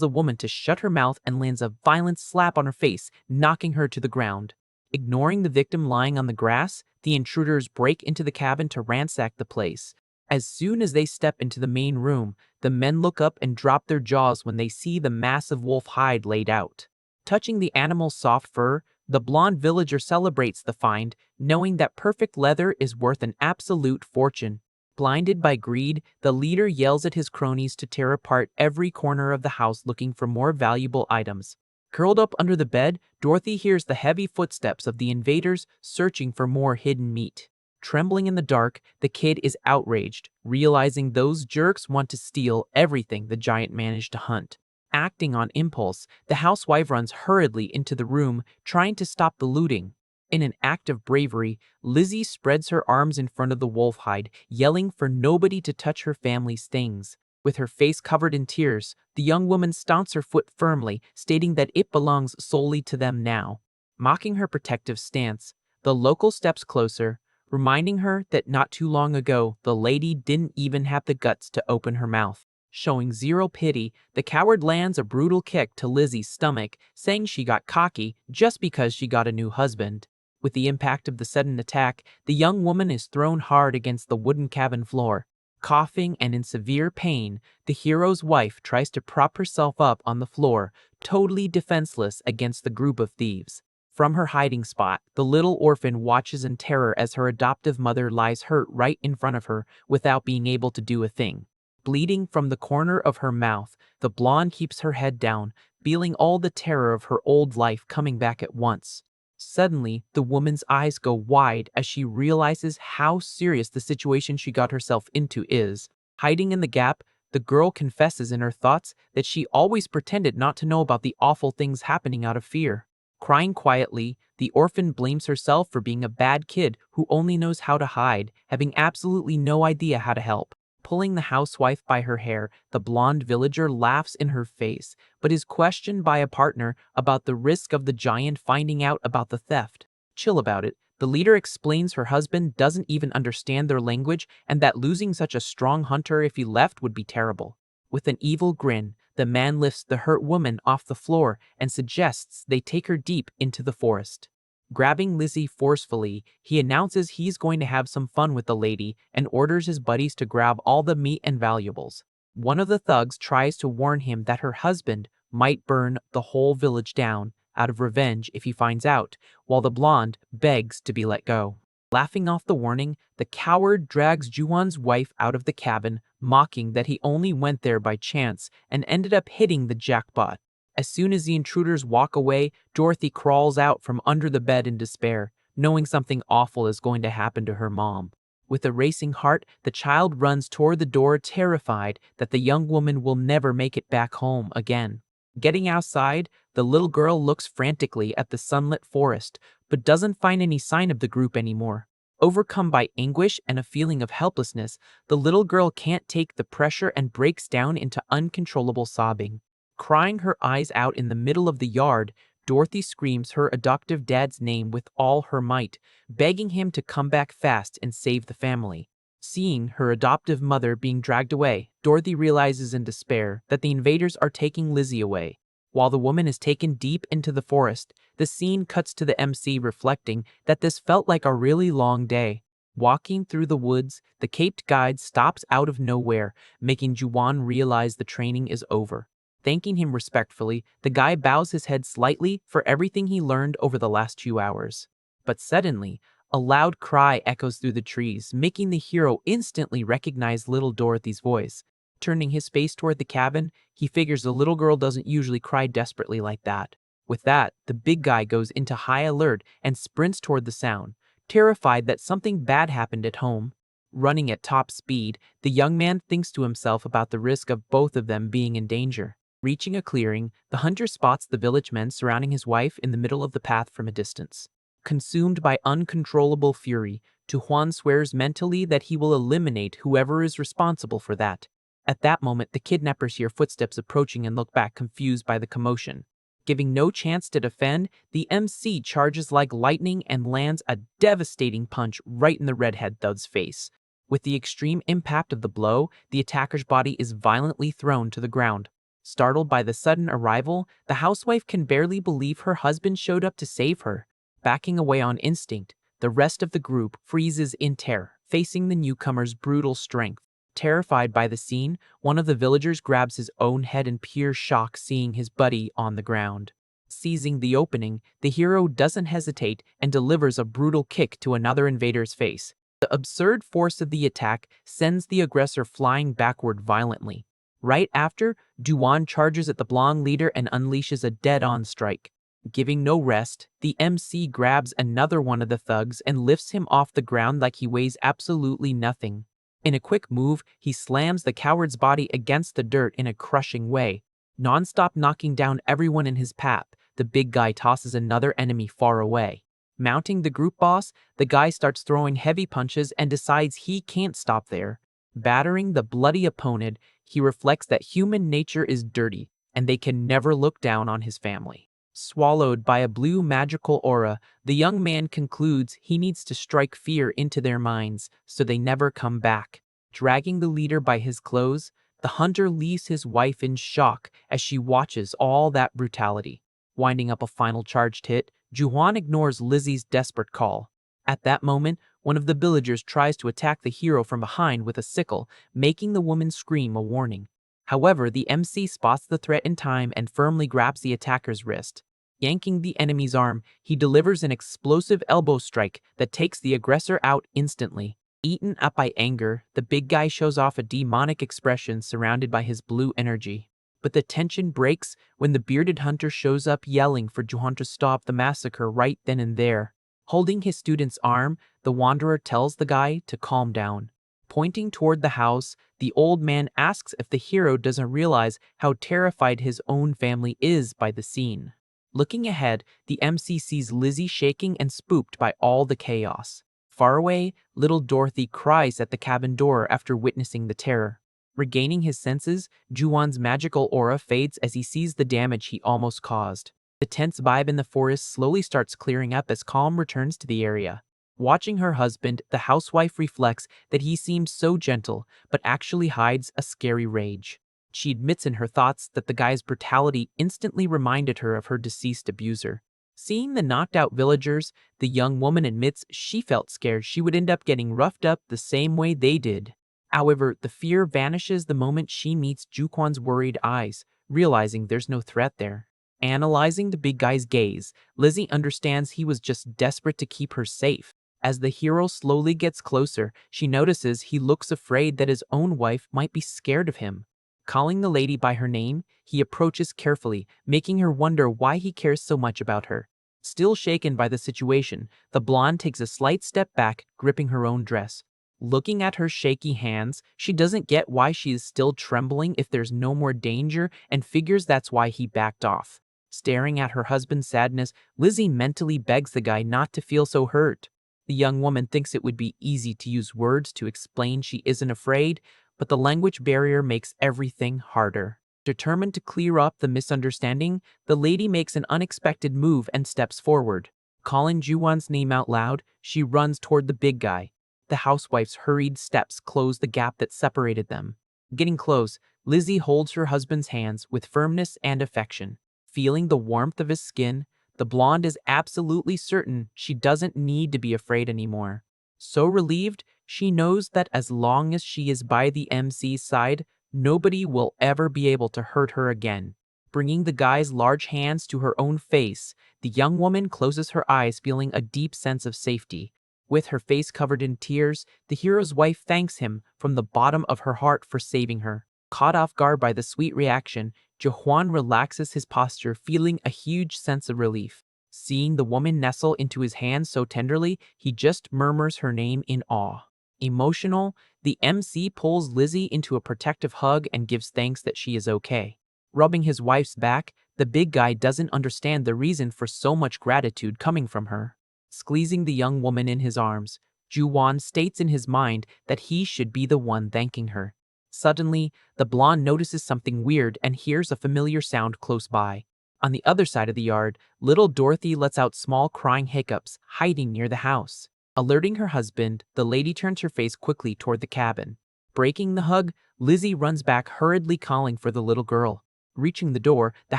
the woman to shut her mouth and lands a violent slap on her face, knocking her to the ground. Ignoring the victim lying on the grass, the intruders break into the cabin to ransack the place. As soon as they step into the main room, the men look up and drop their jaws when they see the massive wolf hide laid out. Touching the animal's soft fur, the blonde villager celebrates the find, knowing that perfect leather is worth an absolute fortune. Blinded by greed, the leader yells at his cronies to tear apart every corner of the house looking for more valuable items. Curled up under the bed, Dorothy hears the heavy footsteps of the invaders searching for more hidden meat. Trembling in the dark, the kid is outraged, realizing those jerks want to steal everything the giant managed to hunt. Acting on impulse, the housewife runs hurriedly into the room, trying to stop the looting. In an act of bravery, Lizzie spreads her arms in front of the wolf hide, yelling for nobody to touch her family's things. With her face covered in tears, the young woman stomps her foot firmly, stating that it belongs solely to them now. Mocking her protective stance, the local steps closer, reminding her that not too long ago the lady didn't even have the guts to open her mouth. Showing zero pity, the coward lands a brutal kick to Lizzie's stomach, saying she got cocky just because she got a new husband. With the impact of the sudden attack, the young woman is thrown hard against the wooden cabin floor. Coughing and in severe pain, the hero's wife tries to prop herself up on the floor, totally defenseless against the group of thieves. From her hiding spot, the little orphan watches in terror as her adoptive mother lies hurt right in front of her without being able to do a thing. Bleeding from the corner of her mouth, the blonde keeps her head down, feeling all the terror of her old life coming back at once. Suddenly, the woman's eyes go wide as she realizes how serious the situation she got herself into is. Hiding in the gap, the girl confesses in her thoughts that she always pretended not to know about the awful things happening out of fear. Crying quietly, the orphan blames herself for being a bad kid who only knows how to hide, having absolutely no idea how to help. Pulling the housewife by her hair, the blonde villager laughs in her face, but is questioned by a partner about the risk of the giant finding out about the theft. Chill about it, the leader explains her husband doesn't even understand their language and that losing such a strong hunter if he left would be terrible. With an evil grin, the man lifts the hurt woman off the floor and suggests they take her deep into the forest. Grabbing Lizzie forcefully, he announces he's going to have some fun with the lady and orders his buddies to grab all the meat and valuables. One of the thugs tries to warn him that her husband might burn the whole village down out of revenge if he finds out, while the blonde begs to be let go. Laughing off the warning, the coward drags Juwon's wife out of the cabin, mocking that he only went there by chance and ended up hitting the jackpot. As soon as the intruders walk away, Dorothy crawls out from under the bed in despair, knowing something awful is going to happen to her mom. With a racing heart, the child runs toward the door, terrified that the young woman will never make it back home again. Getting outside, the little girl looks frantically at the sunlit forest, but doesn't find any sign of the group anymore. Overcome by anguish and a feeling of helplessness, the little girl can't take the pressure and breaks down into uncontrollable sobbing. Crying her eyes out in the middle of the yard, Dorothy screams her adoptive dad's name with all her might, begging him to come back fast and save the family. Seeing her adoptive mother being dragged away, Dorothy realizes in despair that the invaders are taking Lizzie away. While the woman is taken deep into the forest, the scene cuts to the MC reflecting that this felt like a really long day. Walking through the woods, the caped guide stops out of nowhere, making Juwon realize the training is over. Thanking him respectfully, the guy bows his head slightly for everything he learned over the last few hours. But suddenly, a loud cry echoes through the trees, making the hero instantly recognize little Dorothy's voice. Turning his face toward the cabin, he figures the little girl doesn't usually cry desperately like that. With that, the big guy goes into high alert and sprints toward the sound. terrified that something bad happened at home. Running at top speed, the young man thinks to himself about the risk of both of them being in danger. Reaching a clearing, the hunter spots the village men surrounding his wife in the middle of the path from a distance. Consumed by uncontrollable fury, Juan swears mentally that he will eliminate whoever is responsible for that. At that moment, the kidnappers hear footsteps approaching and look back, confused by the commotion. Giving no chance to defend, the MC charges like lightning and lands a devastating punch right in the redhead thug's face. With the extreme impact of the blow, the attacker's body is violently thrown to the ground. Startled by the sudden arrival, the housewife can barely believe her husband showed up to save her. Backing away on instinct, the rest of the group freezes in terror, facing the newcomer's brutal strength. Terrified by the scene, one of the villagers grabs his own head in pure shock seeing his buddy on the ground. Seizing the opening, the hero doesn't hesitate and delivers a brutal kick to another invader's face. The absurd force of the attack sends the aggressor flying backward violently. Right after, Juan charges at the blonde leader and unleashes a dead-on strike. Giving no rest, the MC grabs another one of the thugs and lifts him off the ground like he weighs absolutely nothing. In a quick move, he slams the coward's body against the dirt in a crushing way. Non-stop knocking down everyone in his path, the big guy tosses another enemy far away. Mounting the group boss, the guy starts throwing heavy punches and decides he can't stop there. Battering the bloody opponent, he reflects that human nature is dirty, and they can never look down on his family. Swallowed by a blue magical aura, the young man concludes he needs to strike fear into their minds so they never come back. Dragging the leader by his clothes, the hunter leaves his wife in shock as she watches all that brutality. Winding up a final charged hit, Juan ignores Lizzie's desperate call. At that moment, one of the villagers tries to attack the hero from behind with a sickle, making the woman scream a warning. However, the MC spots the threat in time and firmly grabs the attacker's wrist. Yanking the enemy's arm, he delivers an explosive elbow strike that takes the aggressor out instantly. Eaten up by anger, the big guy shows off a demonic expression surrounded by his blue energy. But the tension breaks when the bearded hunter shows up yelling for Juan to stop the massacre right then and there. Holding his student's arm, the wanderer tells the guy to calm down. Pointing toward the house, the old man asks if the hero doesn't realize how terrified his own family is by the scene. Looking ahead, the MC sees Lizzie shaking and spooked by all the chaos. Far away, little Dorothy cries at the cabin door after witnessing the terror. Regaining his senses, Juwan's magical aura fades as he sees the damage he almost caused. The tense vibe in the forest slowly starts clearing up as calm returns to the area. Watching her husband, the housewife reflects that he seems so gentle, but actually hides a scary rage. She admits in her thoughts that the guy's brutality instantly reminded her of her deceased abuser. Seeing the knocked-out villagers, the young woman admits she felt scared she would end up getting roughed up the same way they did. However, the fear vanishes the moment she meets Juquan's worried eyes, realizing there's no threat there. Analyzing the big guy's gaze, Lizzie understands he was just desperate to keep her safe. As the hero slowly gets closer, she notices he looks afraid that his own wife might be scared of him. Calling the lady by her name, he approaches carefully, making her wonder why he cares so much about her. Still shaken by the situation, the blonde takes a slight step back, gripping her own dress. Looking at her shaky hands, she doesn't get why she is still trembling if there's no more danger and figures that's why he backed off. Staring at her husband's sadness, Lizzie mentally begs the guy not to feel so hurt. The young woman thinks it would be easy to use words to explain she isn't afraid, but the language barrier makes everything harder. Determined to clear up the misunderstanding, the lady makes an unexpected move and steps forward. Calling Juwan's name out loud, she runs toward the big guy. The housewife's hurried steps close the gap that separated them. Getting close, Lizzie holds her husband's hands with firmness and affection. Feeling the warmth of his skin, the blonde is absolutely certain she doesn't need to be afraid anymore. So relieved, she knows that as long as she is by the MC's side, nobody will ever be able to hurt her again. Bringing the guy's large hands to her own face, the young woman closes her eyes, feeling a deep sense of safety. With her face covered in tears, the hero's wife thanks him from the bottom of her heart for saving her. Caught off guard by the sweet reaction, Juan relaxes his posture, feeling a huge sense of relief. Seeing the woman nestle into his hands so tenderly, he just murmurs her name in awe. Emotional, the MC pulls Lizzie into a protective hug and gives thanks that she is okay. Rubbing his wife's back, the big guy doesn't understand the reason for so much gratitude coming from her. Squeezing the young woman in his arms, Ju-won states in his mind that he should be the one thanking her. Suddenly, the blonde notices something weird and hears a familiar sound close by. On the other side of the yard, little Dorothy lets out small crying hiccups, hiding near the house. Alerting her husband, the lady turns her face quickly toward the cabin. Breaking the hug, Lizzie runs back hurriedly calling for the little girl. Reaching the door, the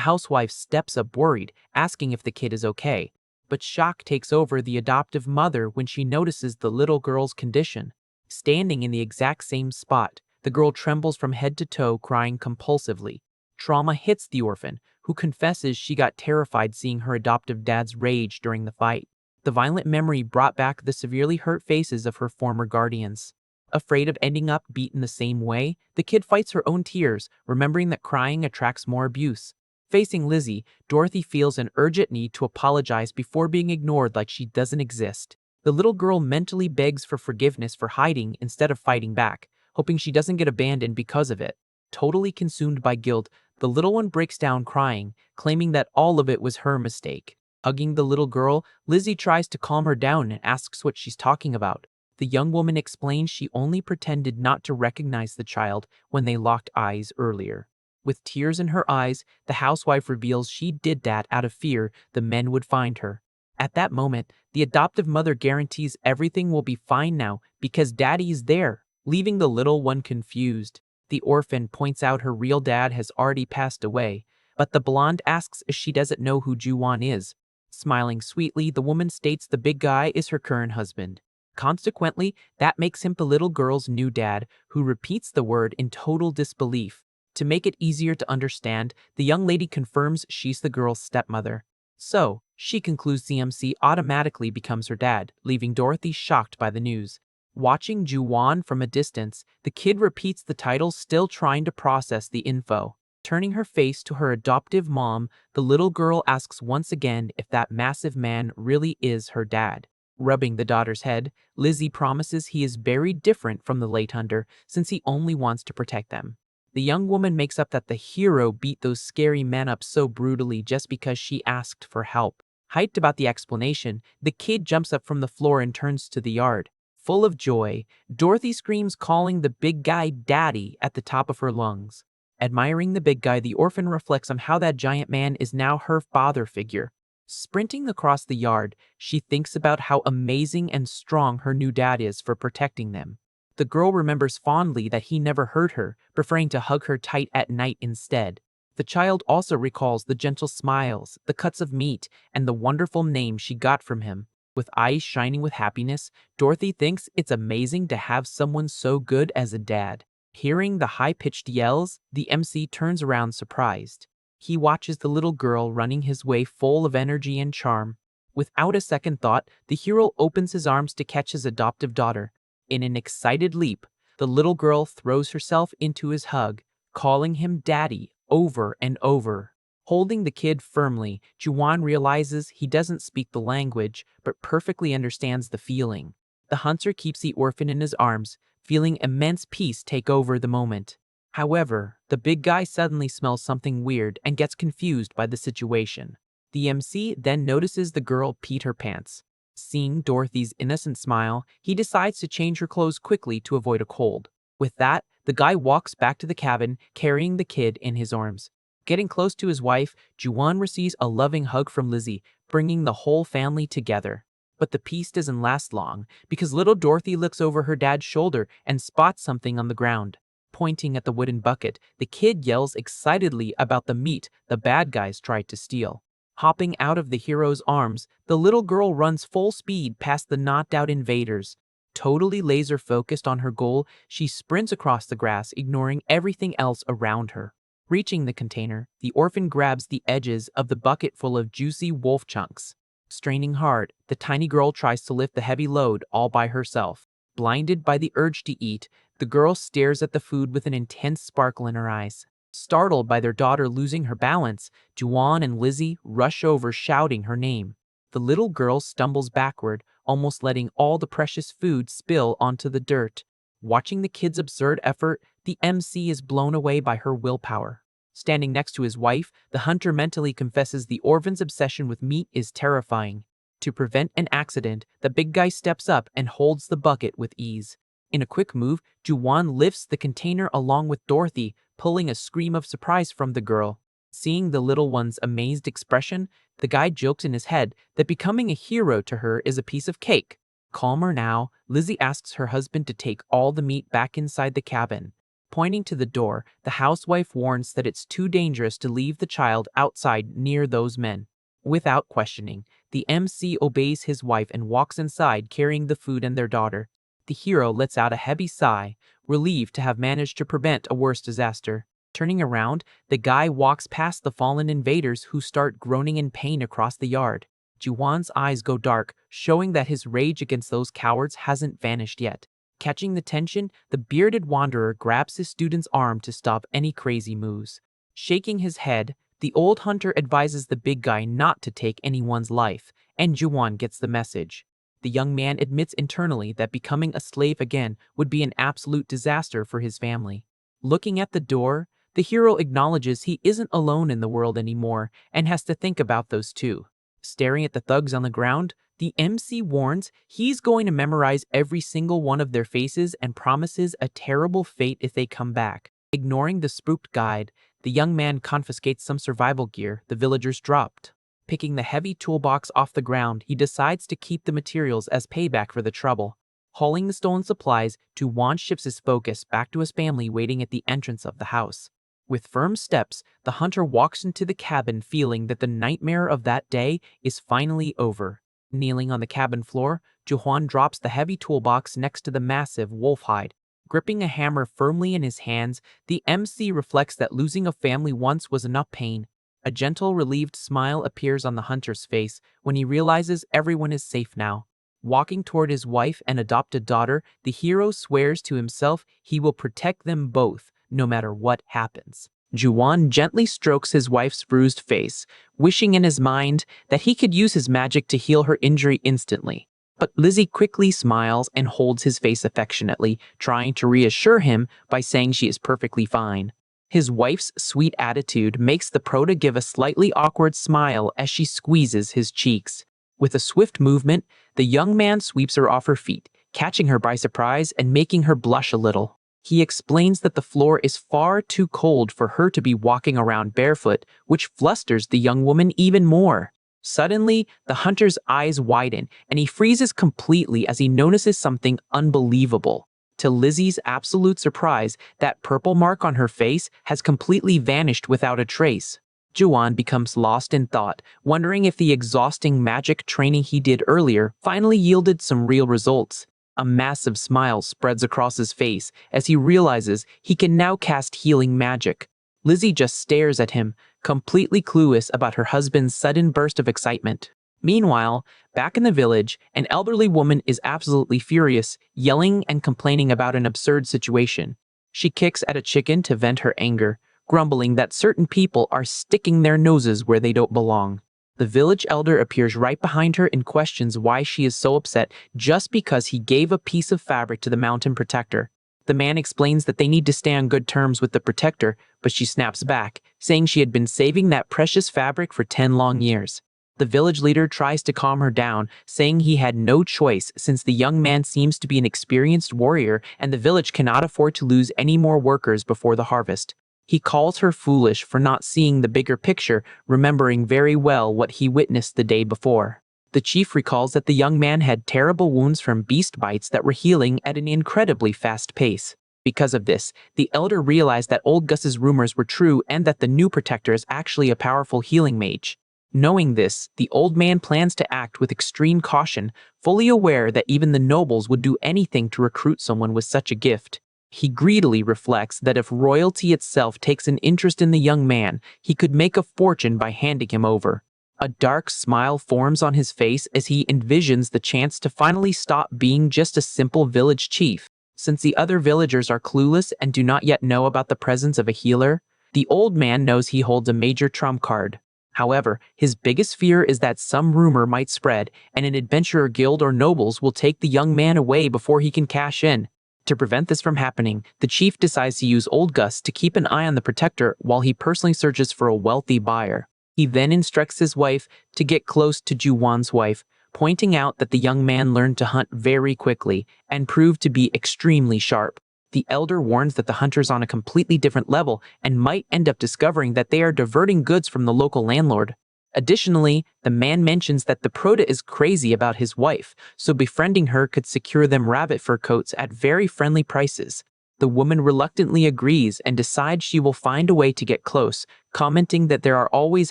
housewife steps up worried, asking if the kid is okay. But shock takes over the adoptive mother when she notices the little girl's condition. Standing in the exact same spot, the girl trembles from head to toe, crying compulsively. Trauma hits the orphan, who confesses she got terrified seeing her adoptive dad's rage during the fight. The violent memory brought back the severely hurt faces of her former guardians. Afraid of ending up beaten the same way, the kid fights her own tears, remembering that crying attracts more abuse. Facing Lizzie, Dorothy feels an urgent need to apologize before being ignored like she doesn't exist. The little girl mentally begs for forgiveness for hiding instead of fighting back, hoping she doesn't get abandoned because of it. Totally consumed by guilt, the little one breaks down crying, claiming that all of it was her mistake. Hugging the little girl, Lizzie tries to calm her down and asks what she's talking about. The young woman explains she only pretended not to recognize the child when they locked eyes earlier. With tears in her eyes, the housewife reveals she did that out of fear the men would find her. At that moment, the adoptive mother guarantees everything will be fine now because daddy is there, leaving the little one confused. The orphan points out her real dad has already passed away, but the blonde asks if she doesn't know who Ju-won is. Smiling sweetly, the woman states the big guy is her current husband. Consequently, that makes him the little girl's new dad, who repeats the word in total disbelief. To make it easier to understand, the young lady confirms she's the girl's stepmother. So, she concludes the MC automatically becomes her dad, leaving Dorothy shocked by the news. Watching Ju-won from a distance, the kid repeats the title, still trying to process the info. Turning her face to her adoptive mom, the little girl asks once again if that massive man really is her dad. Rubbing the daughter's head, Lizzie promises he is very different from the late hunter since he only wants to protect them. The young woman makes up that the hero beat those scary men up so brutally just because she asked for help. Hyped about the explanation, the kid jumps up from the floor and turns to the yard. Full of joy, Dorothy screams, calling the big guy daddy at the top of her lungs. Admiring the big guy, the orphan reflects on how that giant man is now her father figure. Sprinting across the yard, she thinks about how amazing and strong her new dad is for protecting them. The girl remembers fondly that he never hurt her, preferring to hug her tight at night instead. The child also recalls the gentle smiles, the cuts of meat, and the wonderful name she got from him. With eyes shining with happiness, Dorothy thinks it's amazing to have someone so good as a dad. Hearing the high-pitched yells, the MC turns around surprised. He watches the little girl running his way full of energy and charm. Without a second thought, the hero opens his arms to catch his adoptive daughter. In an excited leap, the little girl throws herself into his hug, calling him daddy over and over. Holding the kid firmly, Ju-won realizes he doesn't speak the language, but perfectly understands the feeling. The hunter keeps the orphan in his arms, feeling immense peace take over the moment. However, the big guy suddenly smells something weird and gets confused by the situation. The MC then notices the girl peed her pants. Seeing Dorothy's innocent smile, he decides to change her clothes quickly to avoid a cold. With that, the guy walks back to the cabin, carrying the kid in his arms. Getting close to his wife, Ju-won receives a loving hug from Lizzie, bringing the whole family together. But the peace doesn't last long, because little Dorothy looks over her dad's shoulder and spots something on the ground. Pointing at the wooden bucket, the kid yells excitedly about the meat the bad guys tried to steal. Hopping out of the hero's arms, the little girl runs full speed past the knocked-out invaders. Totally laser-focused on her goal, she sprints across the grass, ignoring everything else around her. Reaching the container, the orphan grabs the edges of the bucket full of juicy wolf chunks. Straining hard, the tiny girl tries to lift the heavy load all by herself. Blinded by the urge to eat, the girl stares at the food with an intense sparkle in her eyes. Startled by their daughter losing her balance, Ju-won and Lizzie rush over shouting her name. The little girl stumbles backward, almost letting all the precious food spill onto the dirt. Watching the kid's absurd effort, the MC is blown away by her willpower. Standing next to his wife, the hunter mentally confesses the orphan's obsession with meat is terrifying. To prevent an accident, the big guy steps up and holds the bucket with ease. In a quick move, Juwan lifts the container along with Dorothy, pulling a scream of surprise from the girl. Seeing the little one's amazed expression, the guy jokes in his head that becoming a hero to her is a piece of cake. Calmer now, Lizzie asks her husband to take all the meat back inside the cabin. Pointing to the door, the housewife warns that it's too dangerous to leave the child outside near those men. Without questioning, the MC obeys his wife and walks inside carrying the food and their daughter. The hero lets out a heavy sigh, relieved to have managed to prevent a worse disaster. Turning around, the guy walks past the fallen invaders who start groaning in pain across the yard. Juwan's eyes go dark, showing that his rage against those cowards hasn't vanished yet. Catching the tension, the bearded wanderer grabs his student's arm to stop any crazy moves. Shaking his head, the old hunter advises the big guy not to take anyone's life, and Juwan gets the message. The young man admits internally that becoming a slave again would be an absolute disaster for his family. Looking at the door, the hero acknowledges he isn't alone in the world anymore and has to think about those too. Staring at the thugs on the ground, the MC warns he's going to memorize every single one of their faces and promises a terrible fate if they come back. Ignoring the spooked guide, the young man confiscates some survival gear the villagers dropped. Picking the heavy toolbox off the ground, he decides to keep the materials as payback for the trouble. Hauling the stolen supplies, Juwan shifts his focus back to his family waiting at the entrance of the house. With firm steps, the hunter walks into the cabin feeling that the nightmare of that day is finally over. Kneeling on the cabin floor, Juwan drops the heavy toolbox next to the massive wolf hide. Gripping a hammer firmly in his hands, the MC reflects that losing a family once was enough pain. A gentle, relieved smile appears on the hunter's face when he realizes everyone is safe now. Walking toward his wife and adopted daughter, the hero swears to himself he will protect them both, no matter what happens. Juwan gently strokes his wife's bruised face, wishing in his mind that he could use his magic to heal her injury instantly. But Lizzie quickly smiles and holds his face affectionately, trying to reassure him by saying she is perfectly fine. His wife's sweet attitude makes the prota give a slightly awkward smile as she squeezes his cheeks. With a swift movement, the young man sweeps her off her feet, catching her by surprise and making her blush a little. He explains that the floor is far too cold for her to be walking around barefoot, which flusters the young woman even more. Suddenly, the hunter's eyes widen, and he freezes completely as he notices something unbelievable. To Lizzie's absolute surprise, that purple mark on her face has completely vanished without a trace. Juwan becomes lost in thought, wondering if the exhausting magic training he did earlier finally yielded some real results. A massive smile spreads across his face as he realizes he can now cast healing magic. Lizzie just stares at him, completely clueless about her husband's sudden burst of excitement. Meanwhile, back in the village, an elderly woman is absolutely furious, yelling and complaining about an absurd situation. She kicks at a chicken to vent her anger, grumbling that certain people are sticking their noses where they don't belong. The village elder appears right behind her and questions why she is so upset just because he gave a piece of fabric to the mountain protector. The man explains that they need to stay on good terms with the protector, but she snaps back, saying she had been saving that precious fabric for 10 long years. The village leader tries to calm her down, saying he had no choice since the young man seems to be an experienced warrior and the village cannot afford to lose any more workers before the harvest. He calls her foolish for not seeing the bigger picture, remembering very well what he witnessed the day before. The chief recalls that the young man had terrible wounds from beast bites that were healing at an incredibly fast pace. Because of this, the elder realized that old Gus's rumors were true and that the new protector is actually a powerful healing mage. Knowing this, the old man plans to act with extreme caution, fully aware that even the nobles would do anything to recruit someone with such a gift. He greedily reflects that if royalty itself takes an interest in the young man, he could make a fortune by handing him over. A dark smile forms on his face as he envisions the chance to finally stop being just a simple village chief. Since the other villagers are clueless and do not yet know about the presence of a healer, the old man knows he holds a major trump card. However, his biggest fear is that some rumor might spread and an adventurer guild or nobles will take the young man away before he can cash in. To prevent this from happening, the chief decides to use Old Gus to keep an eye on the protector while he personally searches for a wealthy buyer. He then instructs his wife to get close to Juwan's wife, pointing out that the young man learned to hunt very quickly and proved to be extremely sharp. The elder warns that the hunter's on a completely different level and might end up discovering that they are diverting goods from the local landlord. Additionally, the man mentions that the prota is crazy about his wife, so befriending her could secure them rabbit fur coats at very friendly prices. The woman reluctantly agrees and decides she will find a way to get close, commenting that there are always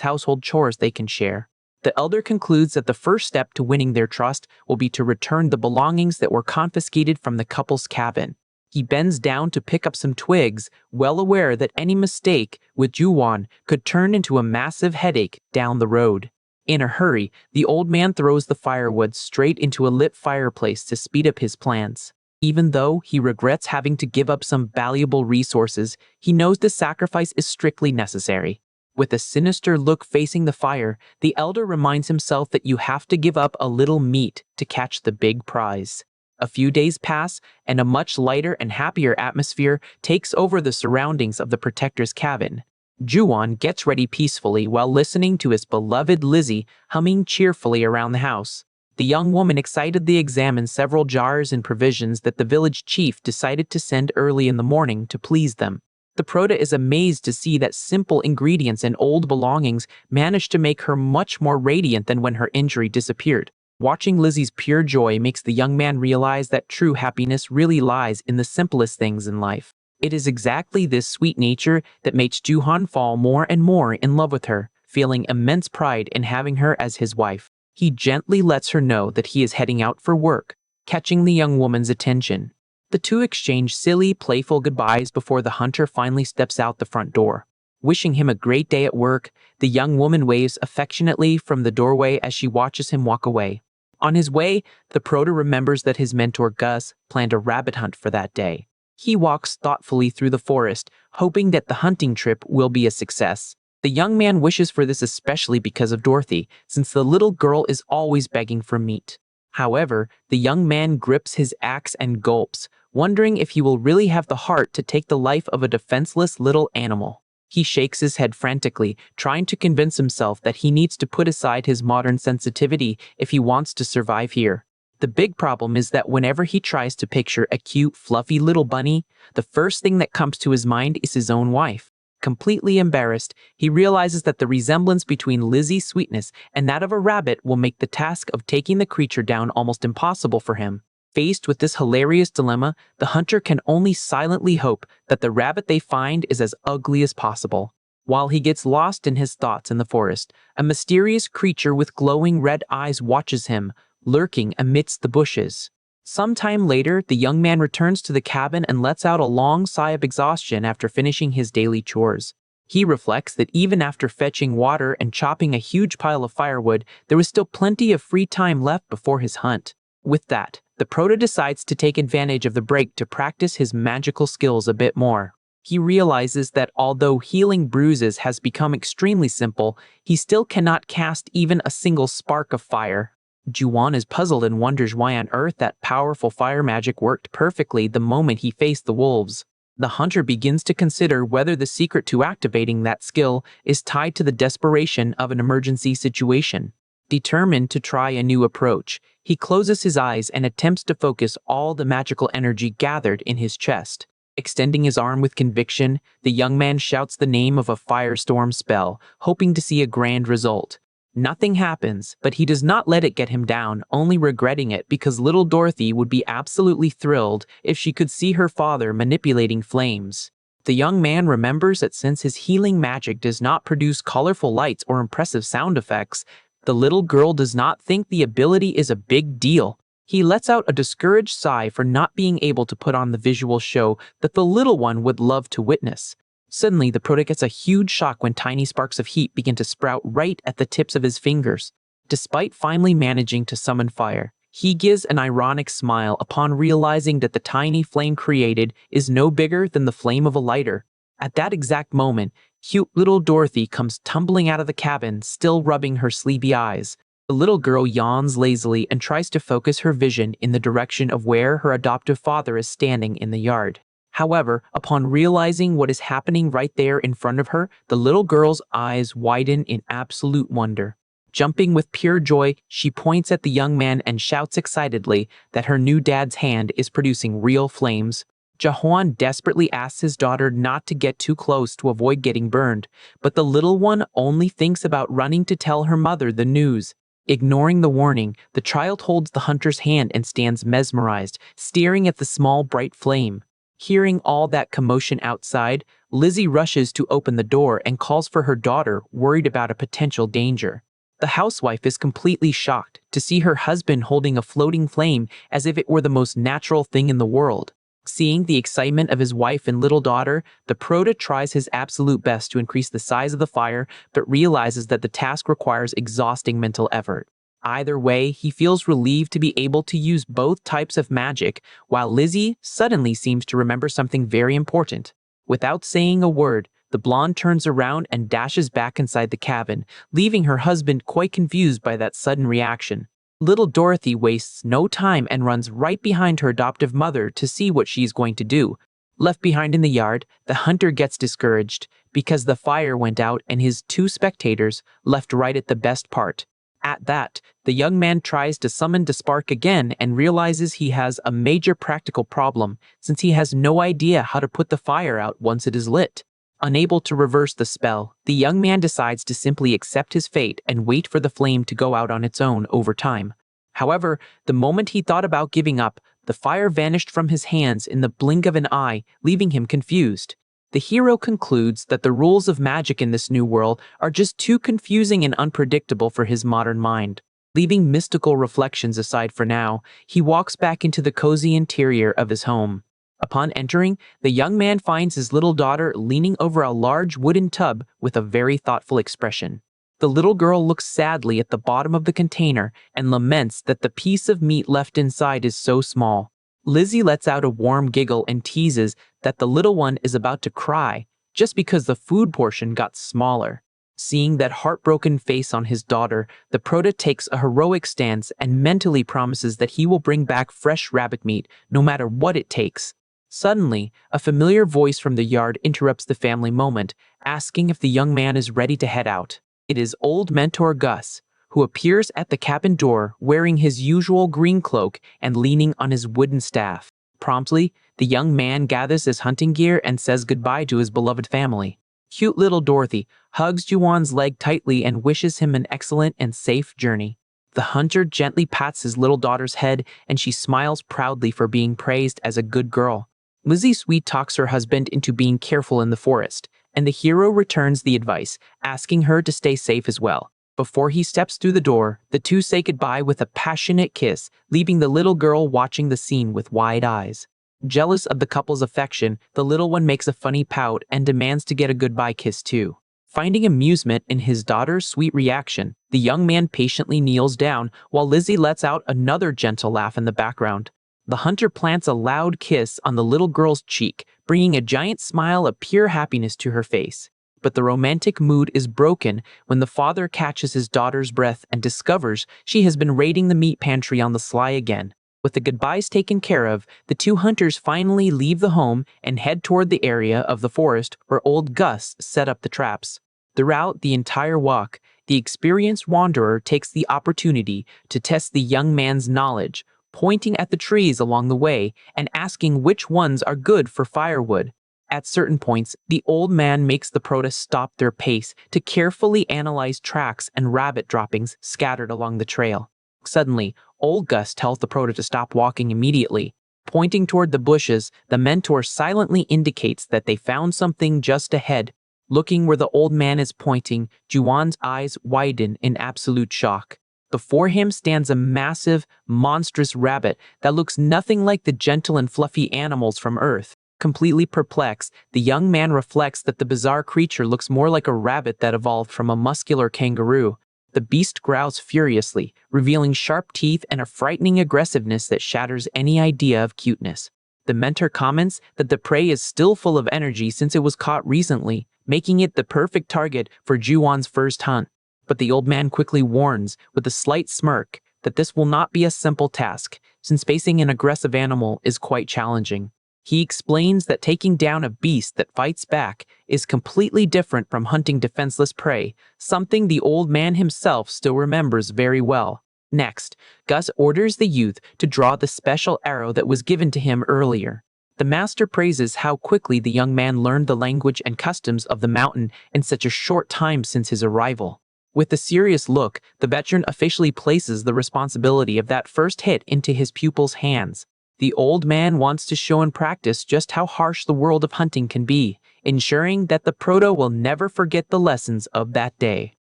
household chores they can share. The elder concludes that the first step to winning their trust will be to return the belongings that were confiscated from the couple's cabin. He bends down to pick up some twigs, well aware that any mistake with Juwan could turn into a massive headache down the road. In a hurry, the old man throws the firewood straight into a lit fireplace to speed up his plans. Even though he regrets having to give up some valuable resources, he knows the sacrifice is strictly necessary. With a sinister look facing the fire, the elder reminds himself that you have to give up a little meat to catch the big prize. A few days pass, and a much lighter and happier atmosphere takes over the surroundings of the protector's cabin. Juwan gets ready peacefully while listening to his beloved Lizzie humming cheerfully around the house. The young woman excitedly examines several jars and provisions that the village chief decided to send early in the morning to please them. The prota is amazed to see that simple ingredients and old belongings managed to make her much more radiant than when her injury disappeared. Watching Lizzie's pure joy makes the young man realize that true happiness really lies in the simplest things in life. It is exactly this sweet nature that makes Juhan fall more and more in love with her, feeling immense pride in having her as his wife. He gently lets her know that he is heading out for work, catching the young woman's attention. The two exchange silly, playful goodbyes before the hunter finally steps out the front door. Wishing him a great day at work, the young woman waves affectionately from the doorway as she watches him walk away. On his way, the prota remembers that his mentor Gus planned a rabbit hunt for that day. He walks thoughtfully through the forest, hoping that the hunting trip will be a success. The young man wishes for this especially because of Dorothy, since the little girl is always begging for meat. However, the young man grips his axe and gulps, wondering if he will really have the heart to take the life of a defenseless little animal. He shakes his head frantically, trying to convince himself that he needs to put aside his modern sensitivity if he wants to survive here. The big problem is that whenever he tries to picture a cute, fluffy little bunny, the first thing that comes to his mind is his own wife. Completely embarrassed, he realizes that the resemblance between Lizzie's sweetness and that of a rabbit will make the task of taking the creature down almost impossible for him. Faced with this hilarious dilemma, the hunter can only silently hope that the rabbit they find is as ugly as possible. While he gets lost in his thoughts in the forest, a mysterious creature with glowing red eyes watches him, lurking amidst the bushes. Sometime later, the young man returns to the cabin and lets out a long sigh of exhaustion after finishing his daily chores. He reflects that even after fetching water and chopping a huge pile of firewood, there was still plenty of free time left before his hunt. With that, the prota decides to take advantage of the break to practice his magical skills a bit more. He realizes that although healing bruises has become extremely simple, he still cannot cast even a single spark of fire. Juwan is puzzled and wonders why on earth that powerful fire magic worked perfectly the moment he faced the wolves. The hunter begins to consider whether the secret to activating that skill is tied to the desperation of an emergency situation. Determined to try a new approach, he closes his eyes and attempts to focus all the magical energy gathered in his chest. Extending his arm with conviction, the young man shouts the name of a firestorm spell, hoping to see a grand result. Nothing happens, but he does not let it get him down, only regretting it because little Dorothy would be absolutely thrilled if she could see her father manipulating flames. The young man remembers that since his healing magic does not produce colorful lights or impressive sound effects, the little girl does not think the ability is a big deal. He lets out a discouraged sigh for not being able to put on the visual show that the little one would love to witness. Suddenly, the prota gets a huge shock when tiny sparks of heat begin to sprout right at the tips of his fingers. Despite finally managing to summon fire, he gives an ironic smile upon realizing that the tiny flame created is no bigger than the flame of a lighter. At that exact moment, Cute little Dorothy comes tumbling out of the cabin, still rubbing her sleepy eyes. The little girl yawns lazily and tries to focus her vision in the direction of where her adoptive father is standing in the yard. However, upon realizing what is happening right there in front of her, the little girl's eyes widen in absolute wonder. Jumping with pure joy, she points at the young man and shouts excitedly that her new dad's hand is producing real flames. Jahuan desperately asks his daughter not to get too close to avoid getting burned, but the little one only thinks about running to tell her mother the news. Ignoring the warning, the child holds the hunter's hand and stands mesmerized, staring at the small bright flame. Hearing all that commotion outside, Lizzie rushes to open the door and calls for her daughter, worried about a potential danger. The housewife is completely shocked to see her husband holding a floating flame as if it were the most natural thing in the world. Seeing the excitement of his wife and little daughter, the Prota tries his absolute best to increase the size of the fire, but realizes that the task requires exhausting mental effort. Either way, he feels relieved to be able to use both types of magic, while Lizzie suddenly seems to remember something very important. Without saying a word, the blonde turns around and dashes back inside the cabin, leaving her husband quite confused by that sudden reaction. Little Dorothy wastes no time and runs right behind her adoptive mother to see what she's going to do. Left behind in the yard, the hunter gets discouraged because the fire went out and his two spectators left right at the best part. At that, the young man tries to summon the spark again and realizes he has a major practical problem since he has no idea how to put the fire out once it is lit. Unable to reverse the spell, the young man decides to simply accept his fate and wait for the flame to go out on its own over time. However, the moment he thought about giving up, the fire vanished from his hands in the blink of an eye, leaving him confused. The hero concludes that the rules of magic in this new world are just too confusing and unpredictable for his modern mind. Leaving mystical reflections aside for now, he walks back into the cozy interior of his home. Upon entering, the young man finds his little daughter leaning over a large wooden tub with a very thoughtful expression. The little girl looks sadly at the bottom of the container and laments that the piece of meat left inside is so small. Lizzie lets out a warm giggle and teases that the little one is about to cry just because the food portion got smaller. Seeing that heartbroken face on his daughter, the Prota takes a heroic stance and mentally promises that he will bring back fresh rabbit meat no matter what it takes. Suddenly, a familiar voice from the yard interrupts the family moment, asking if the young man is ready to head out. It is old mentor Gus, who appears at the cabin door wearing his usual green cloak and leaning on his wooden staff. Promptly, the young man gathers his hunting gear and says goodbye to his beloved family. Cute little Dorothy hugs Juwan's leg tightly and wishes him an excellent and safe journey. The hunter gently pats his little daughter's head and she smiles proudly for being praised as a good girl. Lizzie sweet talks her husband into being careful in the forest, and the hero returns the advice, asking her to stay safe as well. Before he steps through the door, the two say goodbye with a passionate kiss, leaving the little girl watching the scene with wide eyes. Jealous of the couple's affection, the little one makes a funny pout and demands to get a goodbye kiss too. Finding amusement in his daughter's sweet reaction, the young man patiently kneels down while Lizzie lets out another gentle laugh in the background. The hunter plants a loud kiss on the little girl's cheek, bringing a giant smile of pure happiness to her face. But the romantic mood is broken when the father catches his daughter's breath and discovers she has been raiding the meat pantry on the sly again. With the goodbyes taken care of, the two hunters finally leave the home and head toward the area of the forest where old Gus set up the traps. Throughout the entire walk, the experienced wanderer takes the opportunity to test the young man's knowledge, pointing at the trees along the way and asking which ones are good for firewood. At certain points, the old man makes the Prota stop their pace to carefully analyze tracks and rabbit droppings scattered along the trail. Suddenly, old Gus tells the Prota to stop walking immediately. Pointing toward the bushes, the mentor silently indicates that they found something just ahead. Looking where the old man is pointing, Juwan's eyes widen in absolute shock. Before him stands a massive, monstrous rabbit that looks nothing like the gentle and fluffy animals from Earth. Completely perplexed, the young man reflects that the bizarre creature looks more like a rabbit that evolved from a muscular kangaroo. The beast growls furiously, revealing sharp teeth and a frightening aggressiveness that shatters any idea of cuteness. The mentor comments that the prey is still full of energy since it was caught recently, making it the perfect target for Juwon's first hunt. But the old man quickly warns, with a slight smirk, that this will not be a simple task, since facing an aggressive animal is quite challenging. He explains that taking down a beast that fights back is completely different from hunting defenseless prey, something the old man himself still remembers very well. Next, Gus orders the youth to draw the special arrow that was given to him earlier. The master praises how quickly the young man learned the language and customs of the mountain in such a short time since his arrival. With a serious look, the veteran officially places the responsibility of that first hit into his pupil's hands. The old man wants to show in practice just how harsh the world of hunting can be, ensuring that the proto will never forget the lessons of that day.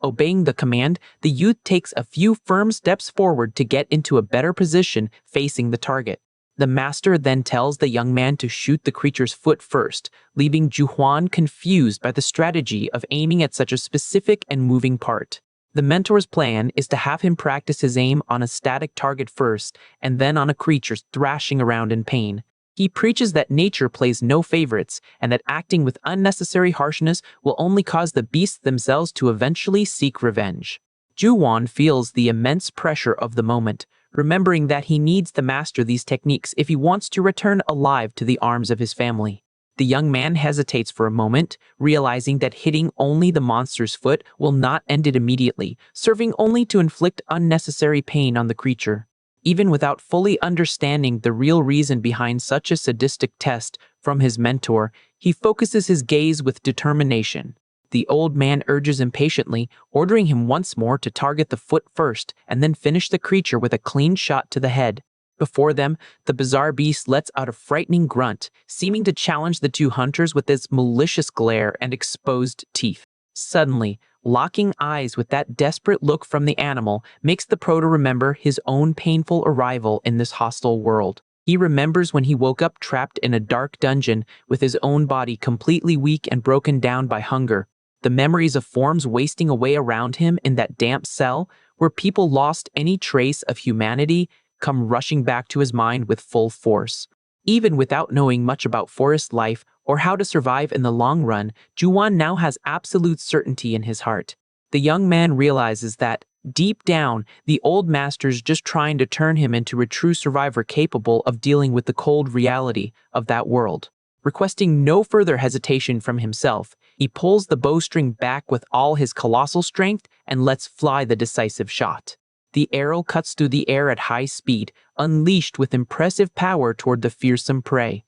Obeying the command, the youth takes a few firm steps forward to get into a better position facing the target. The master then tells the young man to shoot the creature's foot first, leaving Juhwan confused by the strategy of aiming at such a specific and moving part. The mentor's plan is to have him practice his aim on a static target first, and then on a creature thrashing around in pain. He preaches that nature plays no favorites, and that acting with unnecessary harshness will only cause the beasts themselves to eventually seek revenge. Juwon feels the immense pressure of the moment, remembering that he needs to master these techniques if he wants to return alive to the arms of his family. The young man hesitates for a moment, realizing that hitting only the monster's foot will not end it immediately, serving only to inflict unnecessary pain on the creature. Even without fully understanding the real reason behind such a sadistic test from his mentor, he focuses his gaze with determination. The old man urges impatiently, ordering him once more to target the foot first and then finish the creature with a clean shot to the head. Before them, the bizarre beast lets out a frightening grunt, seeming to challenge the two hunters with its malicious glare and exposed teeth. Suddenly, locking eyes with that desperate look from the animal makes the proto remember his own painful arrival in this hostile world. He remembers when he woke up trapped in a dark dungeon with his own body completely weak and broken down by hunger. The memories of forms wasting away around him in that damp cell, where people lost any trace of humanity, come rushing back to his mind with full force. Even without knowing much about forest life or how to survive in the long run, Juwon now has absolute certainty in his heart. The young man realizes that, deep down, the old master's just trying to turn him into a true survivor capable of dealing with the cold reality of that world. Requesting no further hesitation from himself, he pulls the bowstring back with all his colossal strength and lets fly the decisive shot. The arrow cuts through the air at high speed, unleashed with impressive power toward the fearsome prey.